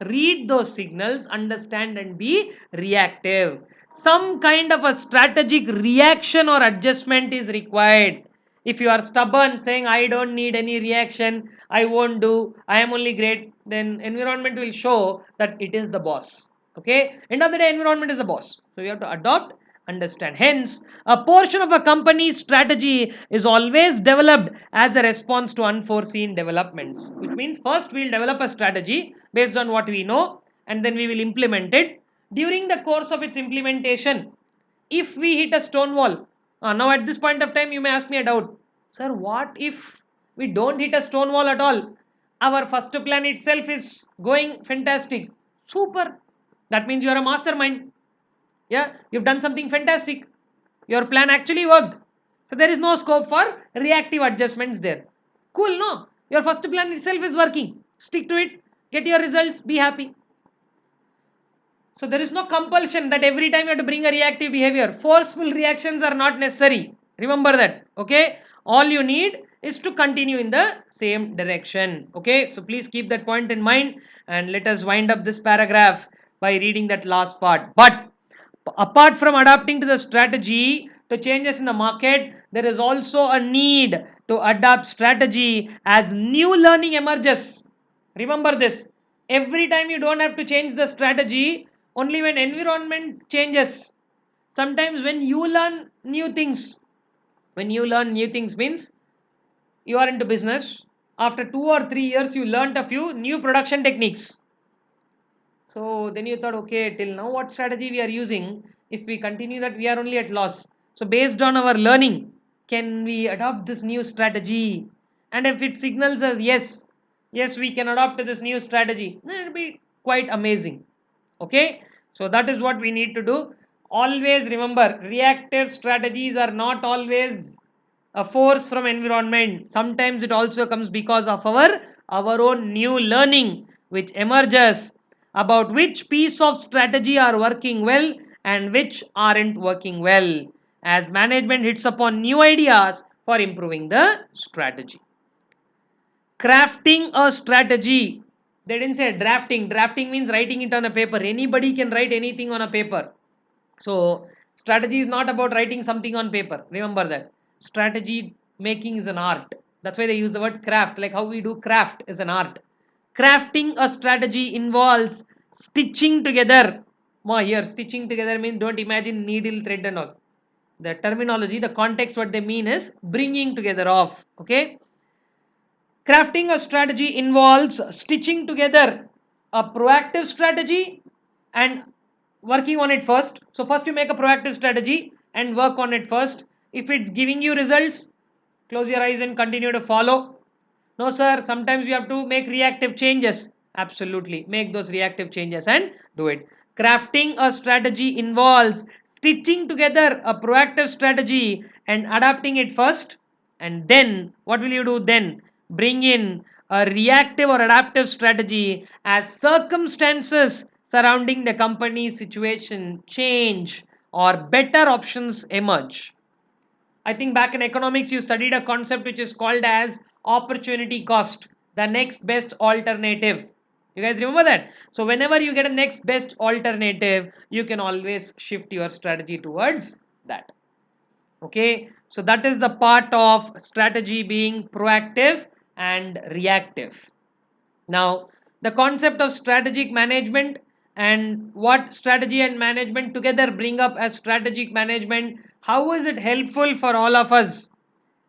read those signals, understand and be reactive. Some kind of a strategic reaction or adjustment is required. If you are stubborn saying I don't need any reaction, I won't do, I am only great, then environment will show that it is the boss. Okay, end of the day environment is the boss, so you have to adopt, understand. Hence, a portion of a company's strategy is always developed as a response to unforeseen developments, which means first we'll develop a strategy based on what we know, and then we will implement it. During the course of its implementation, if we hit a stone wall, now at this point of time you may ask me a doubt, sir, what if we don't hit a stone wall at all? Our first plan itself is going fantastic. Super. That means you are a mastermind. Yeah, you've done something fantastic. Your plan actually worked. So there is no scope for reactive adjustments there. Cool, no? Your first plan itself is working. Stick to it, get your results, be happy. So there is no compulsion that every time you have to bring a reactive behavior. Forceful reactions are not necessary. Remember that. Okay. All you need is to continue in the same direction. Okay. So please keep that point in mind, and let us wind up this paragraph by reading that last part. But apart from adapting to the strategy to changes in the market, there is also a need to adapt strategy as new learning emerges. Remember this. Every time you don't have to change the strategy, only when environment changes. Sometimes when you learn new things, when you learn new things means you are into business. After 2 or 3 years, you learnt a few new production techniques. So then you thought, okay, till now what strategy we are using? If we continue that, we are only at loss. So based on our learning, can we adopt this new strategy? And if it signals us, yes, yes, we can adopt to this new strategy, then it will be quite amazing. Okay, so that is what we need to do. Always remember, reactive strategies are not always a force from environment. Sometimes it also comes because of our own new learning which emerges about which piece of strategy are working well and which aren't working well, as management hits upon new ideas for improving the strategy. Crafting a strategy. They didn't say drafting. Drafting means writing it on a paper. Anybody can write anything on a paper. So strategy is not about writing something on paper. Remember that. Strategy making is an art. That's why they use the word craft, like how we do craft is an art. Crafting a strategy involves stitching together. Here stitching together means don't imagine needle, thread and all. The terminology, the context, what they mean is bringing together of. Okay. Crafting a strategy involves stitching together a proactive strategy and working on it first. So first you make a proactive strategy and work on it first. If it's giving you results, close your eyes and continue to follow. No, sir, sometimes we have to make reactive changes. Absolutely. Make those reactive changes and do it. Crafting a strategy involves stitching together a proactive strategy and adapting it first. And then, what will you do then? Bring in a reactive or adaptive strategy as circumstances surrounding the company's situation change or better options emerge. I think back in economics, you studied a concept which is called as opportunity cost, the next best alternative. You guys remember that? So, whenever you get a next best alternative, you can always shift your strategy towards that. Okay, so that is the part of strategy being proactive and reactive. Now, the concept of strategic management and what strategy and management together bring up as strategic management, how is it helpful for all of us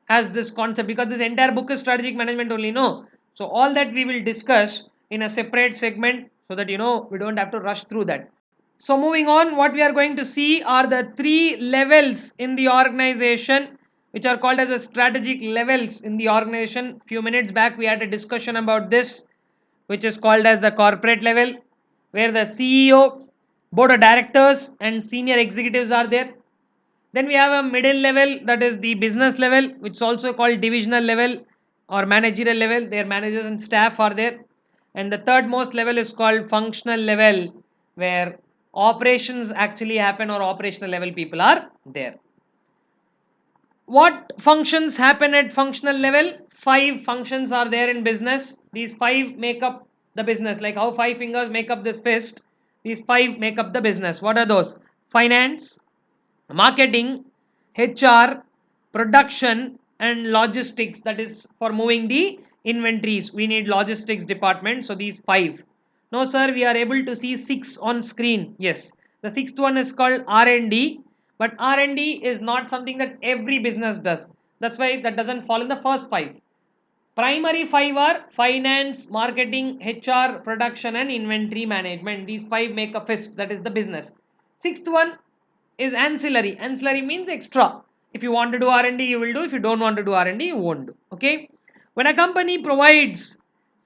as this concept? Because this entire book is strategic management only, no? So, all that we will discuss in a separate segment so that we don't have to rush through that. So, moving on, what we are going to see are the three levels in the organization which are called as the strategic levels in the organization. Few minutes back, we had a discussion about this, which is called as the corporate level, where the CEO, board of directors, and senior executives are there. Then we have a middle level, that is the business level, which is also called divisional level or managerial level. Their managers and staff are there. And the third most level is called functional level, where operations actually happen or operational level people are there. What functions happen at functional level? 5 functions are there in business. These 5 make up the business, like how 5 fingers make up this fist. These 5 make up the business. What are those? Finance, marketing, HR, production, and logistics. That is for moving the inventories. We need logistics department. So these 5. No, sir, we are able to see 6 on screen. Yes, the 6th one is called R&D. But R&D is not something that every business does. That's why that doesn't fall in the first 5. Primary 5 are finance, marketing, HR, production, and inventory management. These 5 make a fist. That is the business. 6th one is ancillary. Ancillary means extra. If you want to do R&D, you will do. If you don't want to do R&D, you won't do. Okay. When a company provides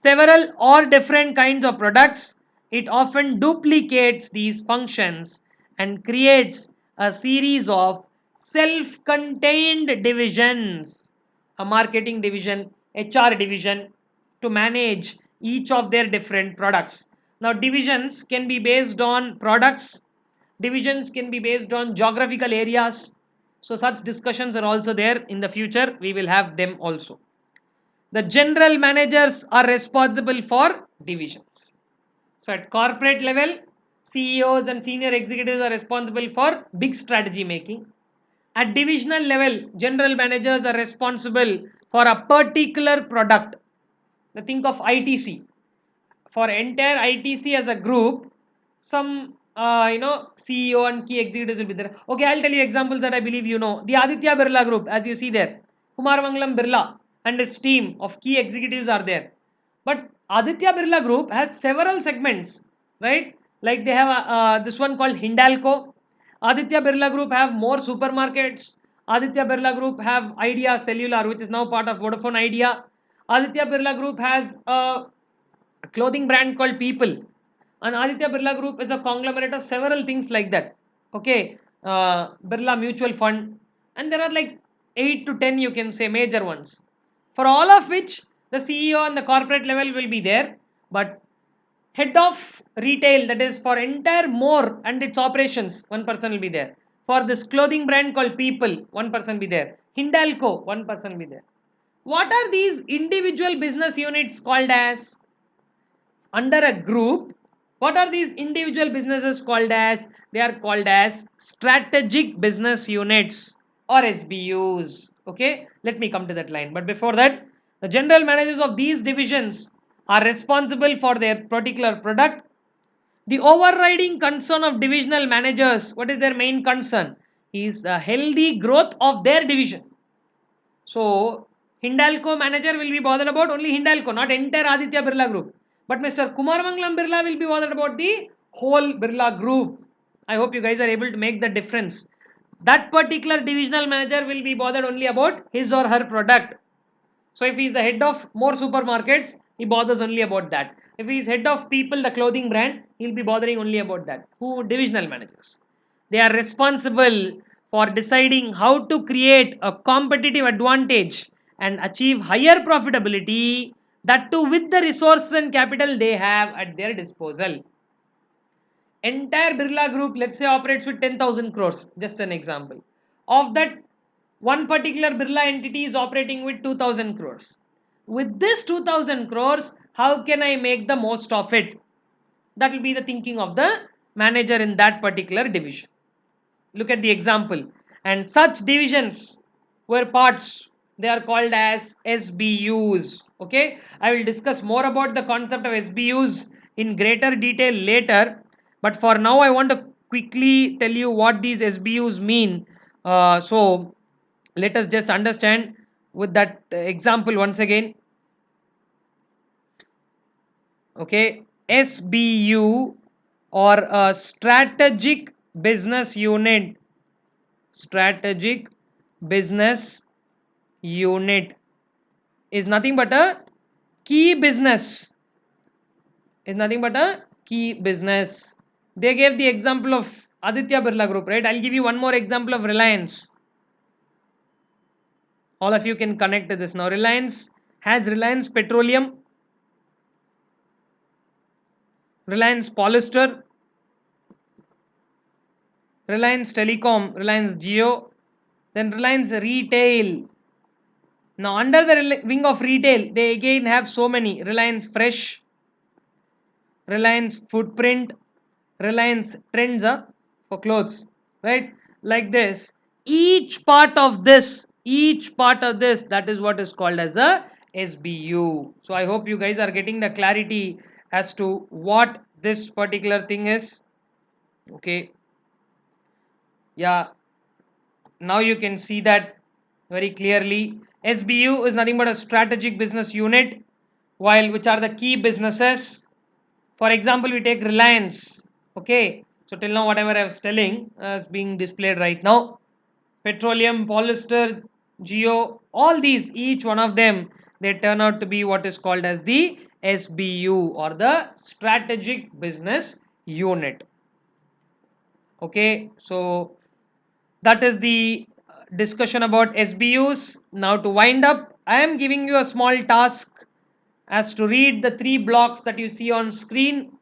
several or different kinds of products, it often duplicates these functions and creates a series of self-contained divisions. A marketing division, HR division, to manage each of their different products. Now, divisions can be based on products. Divisions can be based on geographical areas. So such discussions are also there in the future. We will have them also. The general managers are responsible for divisions. So at corporate level, CEOs and senior executives are responsible for big strategy making. At divisional level, general managers are responsible for a particular product. Now think of ITC. For entire ITC as a group, some CEO and key executives will be there. Okay, I'll tell you examples that I believe you know. The Aditya Birla Group, as you see there, Kumar Mangalam Birla and his team of key executives are there. But Aditya Birla Group has several segments, right? Like they have this one called Hindalco. Aditya Birla Group have more supermarkets. Aditya Birla Group have Idea Cellular, which is now part of Vodafone Idea. Aditya Birla Group has a clothing brand called People. And Aditya Birla Group is a conglomerate of several things like that. Okay, Birla Mutual Fund, and there are like 8 to 10, you can say, major ones. For all of which, the CEO and the corporate level will be there, but head of retail, that is for entire more and its operations, one person will be there. For this clothing brand called People, one person will be there. Hindalco, one person will be there. What are these individual business units called as? Under a group, what are these individual businesses called as? They are called as strategic business units or SBUs. Okay, let me come to that line, but before that, The general managers of these divisions are responsible for their particular product. The overriding concern of divisional managers, what is their main concern? Is a healthy growth of their division. So, Hindalco manager will be bothered about only Hindalco, not entire Aditya Birla Group. But Mr. Kumar Mangalam Birla will be bothered about the whole Birla Group. I hope you guys are able to make the difference. That particular divisional manager will be bothered only about his or her product. So if he is the head of more supermarkets, he bothers only about that. If he is head of people, the clothing brand, he'll be bothering only about that. Who? Divisional managers. They are responsible for deciding how to create a competitive advantage and achieve higher profitability, that too with the resources and capital they have at their disposal. Entire Birla Group, let's say, operates with 10,000 crores, just an example. Of that, one particular Birla entity is operating with 2,000 crores. With this 2,000 crores, how can I make the most of it? That will be the thinking of the manager in that particular division. Look at the example. And such divisions were parts, they are called as SBUs. Okay, I will discuss more about the concept of SBUs in greater detail later, but for now I want to quickly tell you what these SBUs mean. So let us just understand with that example once again. Okay, SBU, or a strategic business unit. Strategic business unit is nothing but a key business. Is nothing but a key business. They gave the example of Aditya Birla Group, right? I'll give you one more example of Reliance. All of you can connect to this now. Reliance has Reliance Petroleum, Reliance Polyester, Reliance Telecom, Reliance Jio, then Reliance Retail. Now, under the wing of retail, they again have so many: Reliance Fresh, Reliance Footprint, Reliance Trends for clothes, right? Like this. Each part of this, that is what is called as a SBU. So, I hope you guys are getting the clarity as to what this particular thing is. Okay. Yeah, now you can see that very clearly. SBU is nothing but a strategic business unit, while which are the key businesses. For example, we take Reliance. Okay, so till now whatever I was telling is being displayed right now. Petroleum, polyester, geo, all these, each one of them, they turn out to be what is called as the SBU, or the strategic business unit. Okay, so that is the discussion about SBUs. Now to wind up, I am giving you a small task as to read the three blocks that you see on screen.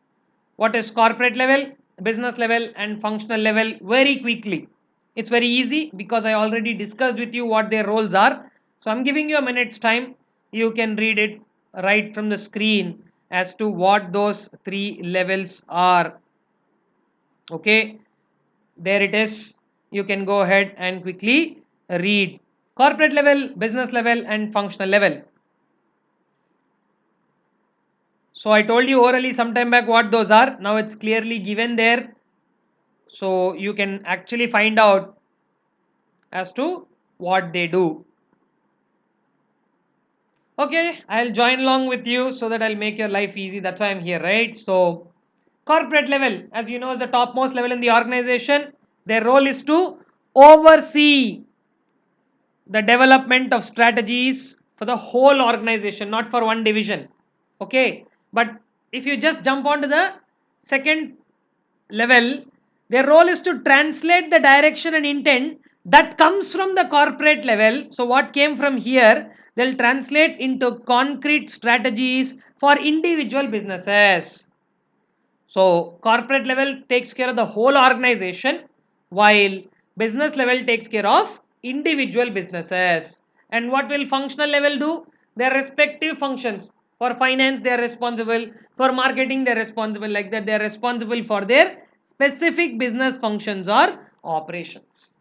What is corporate level, business level, and functional level, very quickly. It's very easy because I already discussed with you what their roles are. So I'm giving you a minute's time. You can read it right from the screen as to what those three levels are. Okay, there it is. You can go ahead and quickly read corporate level, business level, and functional level. So I told you orally sometime back what those are. Now it's clearly given there, so you can actually find out as to what they do. Okay, I'll join along with you so that I'll make your life easy. That's why I'm here, right? So corporate level, as you know, is the topmost level in the organization. Their role is to oversee the development of strategies for the whole organization, not for one division. Okay, but if you just jump onto the second level, their role is to translate the direction and intent that comes from the corporate level. So what came from here, they'll translate into concrete strategies for individual businesses. So corporate level takes care of the whole organization, while business level takes care of individual businesses. And what will functional level do? Their respective functions. For finance, they are responsible. For marketing, they are responsible. Like that, they are responsible for their specific business functions or operations.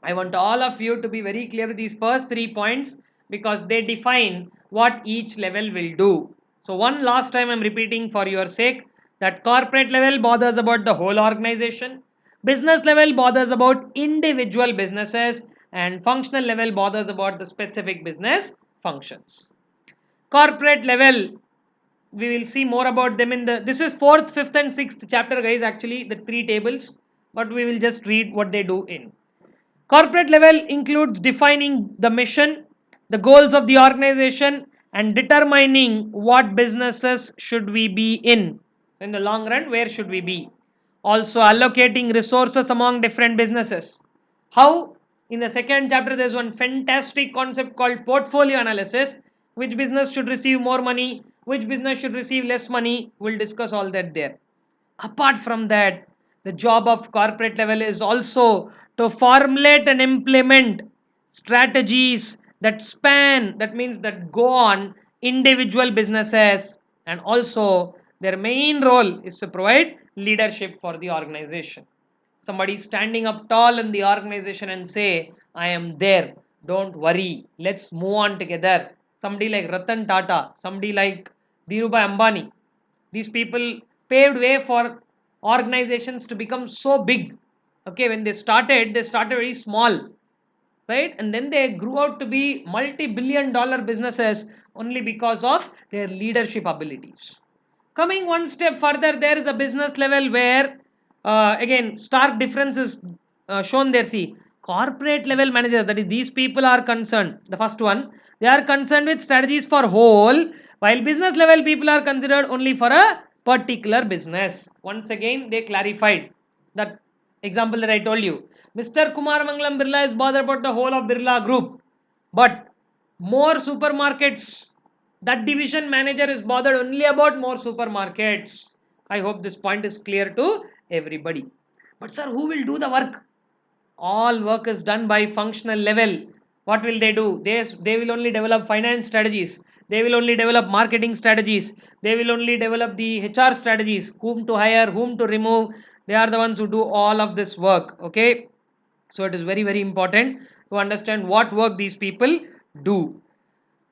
I want all of you to be very clear with these first 3 points. because they define what each level will do. So one last time I'm repeating for your sake that corporate level bothers about the whole organization, business level bothers about individual businesses, and functional level bothers about the specific business functions. Corporate level, we will see more about them in the, this is fourth, fifth and sixth chapter guys, actually the three tables, but we will just read what they do in. Corporate level includes defining the mission, the goals of the organization, and determining what businesses should we be in the long run, where should we be. Also allocating resources among different businesses. How? In the second chapter there's one fantastic concept called portfolio analysis. Which business should receive more money, which business should receive less money, we'll discuss all that there. Apart from that, the job of corporate level is also to formulate and implement strategies that span, that means that go on individual businesses, and also their main role is to provide leadership for the organization. Somebody standing up tall in the organization and say, I am there, don't worry, let's move on together. Somebody like Ratan Tata, somebody like Dhirubhai Ambani, these people paved way for organizations to become so big. Okay, when they started very small, right? And then they grew out to be multi-billion dollar businesses only because of their leadership abilities. Coming one step further, there is a business level where again stark difference is shown there. See, corporate level managers, that is these people are concerned, the first one, they are concerned with strategies for whole, while business level people are considered only for a particular business. Once again they clarified that example that I told you. Mr. Kumar Mangalam Birla is bothered about the whole of Birla group, but more supermarkets, that division manager is bothered only about more supermarkets. I hope this point is clear to everybody. But sir, who will do the work? All work is done by functional level. What will they do? They will only develop finance strategies, they will only develop marketing strategies, they will only develop the HR strategies, whom to hire, whom to remove. They are the ones who do all of this work. Okay, so it is very very important to understand what work these people do.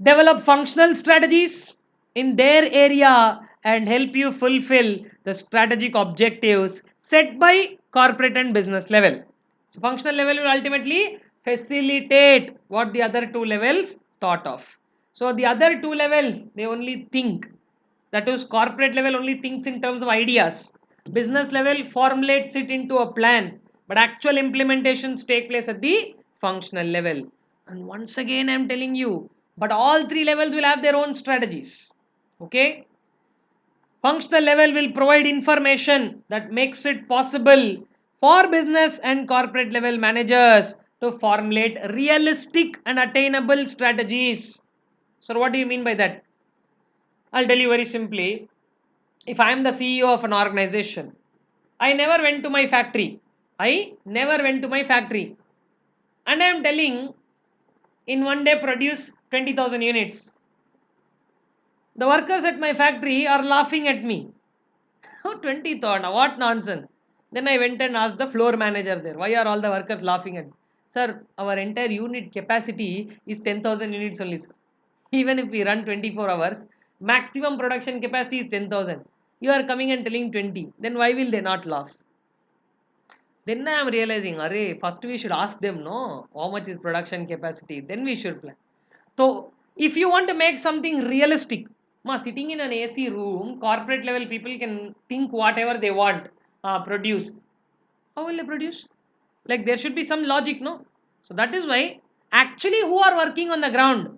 Develop functional strategies in their area and help you fulfill the strategic objectives set by corporate and business level. So functional level will ultimately facilitate what the other two levels thought of. So the other two levels, they only think, that is corporate level only thinks in terms of ideas, business level formulates it into a plan, but actual implementations take place at the functional level. And once again I'm telling you, but all three levels will have their own strategies. Okay, functional level will provide information that makes it possible for business and corporate level managers to formulate realistic and attainable strategies. So what do you mean by that? I'll tell you very simply. If I am the CEO of an organization, I never went to my factory. I never went to my factory. And I am telling, in one day produce 20,000 units. The workers at my factory are laughing at me. Oh, 20,000, what nonsense. Then I went and asked the floor manager there, why are all the workers laughing at me? Sir, our entire unit capacity is 10,000 units only, sir. Even if we run 24 hours, maximum production capacity is 10,000. You are coming and telling 20. Then why will they not laugh? Then I am realizing, array, first we should ask them, no, how much is production capacity, then we should plan. So, if you want to make something realistic, sitting in an AC room, corporate level people can think whatever they want, produce. How will they produce? Like there should be some logic, no? So that is why actually who are working on the ground,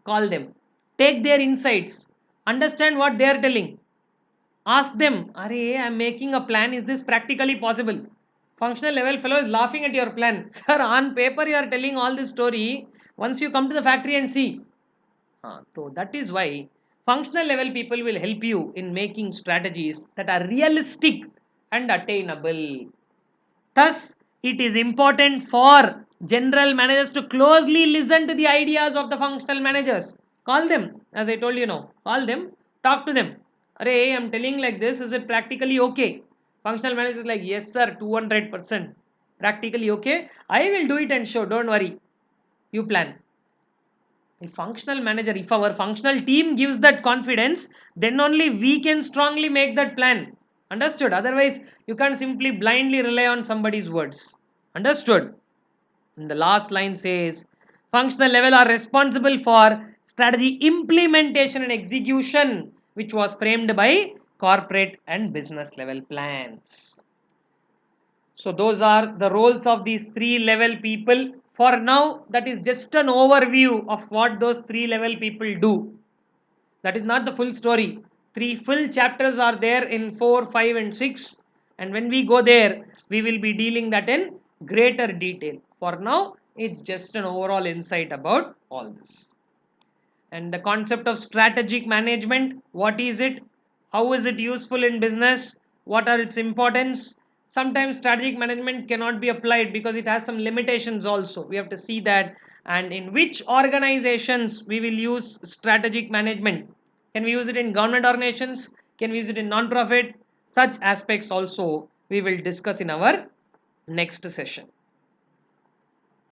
call them, take their insights, understand what they are telling, ask them, Are, I'm making a plan, is this practically possible? Functional level fellow is laughing at your plan. Sir, on paper you are telling all this story. Once you come to the factory and see. So that is why functional level people will help you in making strategies that are realistic and attainable. Thus, it is important for general managers to closely listen to the ideas of the functional managers. Call them, as I told you now. Call them, talk to them. Array, I'm telling like this, is it practically okay? Functional manager is like, yes sir, 200%. Practically okay? I will do it and show, don't worry. You plan. A functional manager, if our functional team gives that confidence, then only we can strongly make that plan. Understood? Otherwise, you can't simply blindly rely on somebody's words. Understood? And the last line says functional level are responsible for strategy implementation and execution, which was framed by corporate and business level plans. So those are the roles of these three level people. For now, that is just an overview of what those three level people do. That is not the full story. Three full chapters are there in 4, 5 and 6. And when we go there, we will be dealing that in greater detail. For now, it's just an overall insight about all this. And the concept of strategic management, what is it? How is it useful in business? What are its importance? Sometimes strategic management cannot be applied because it has some limitations also. We have to see that. And in which organizations we will use strategic management? Can we use it in government organizations? Can we use it in non-profit? Such aspects also we will discuss in our next session.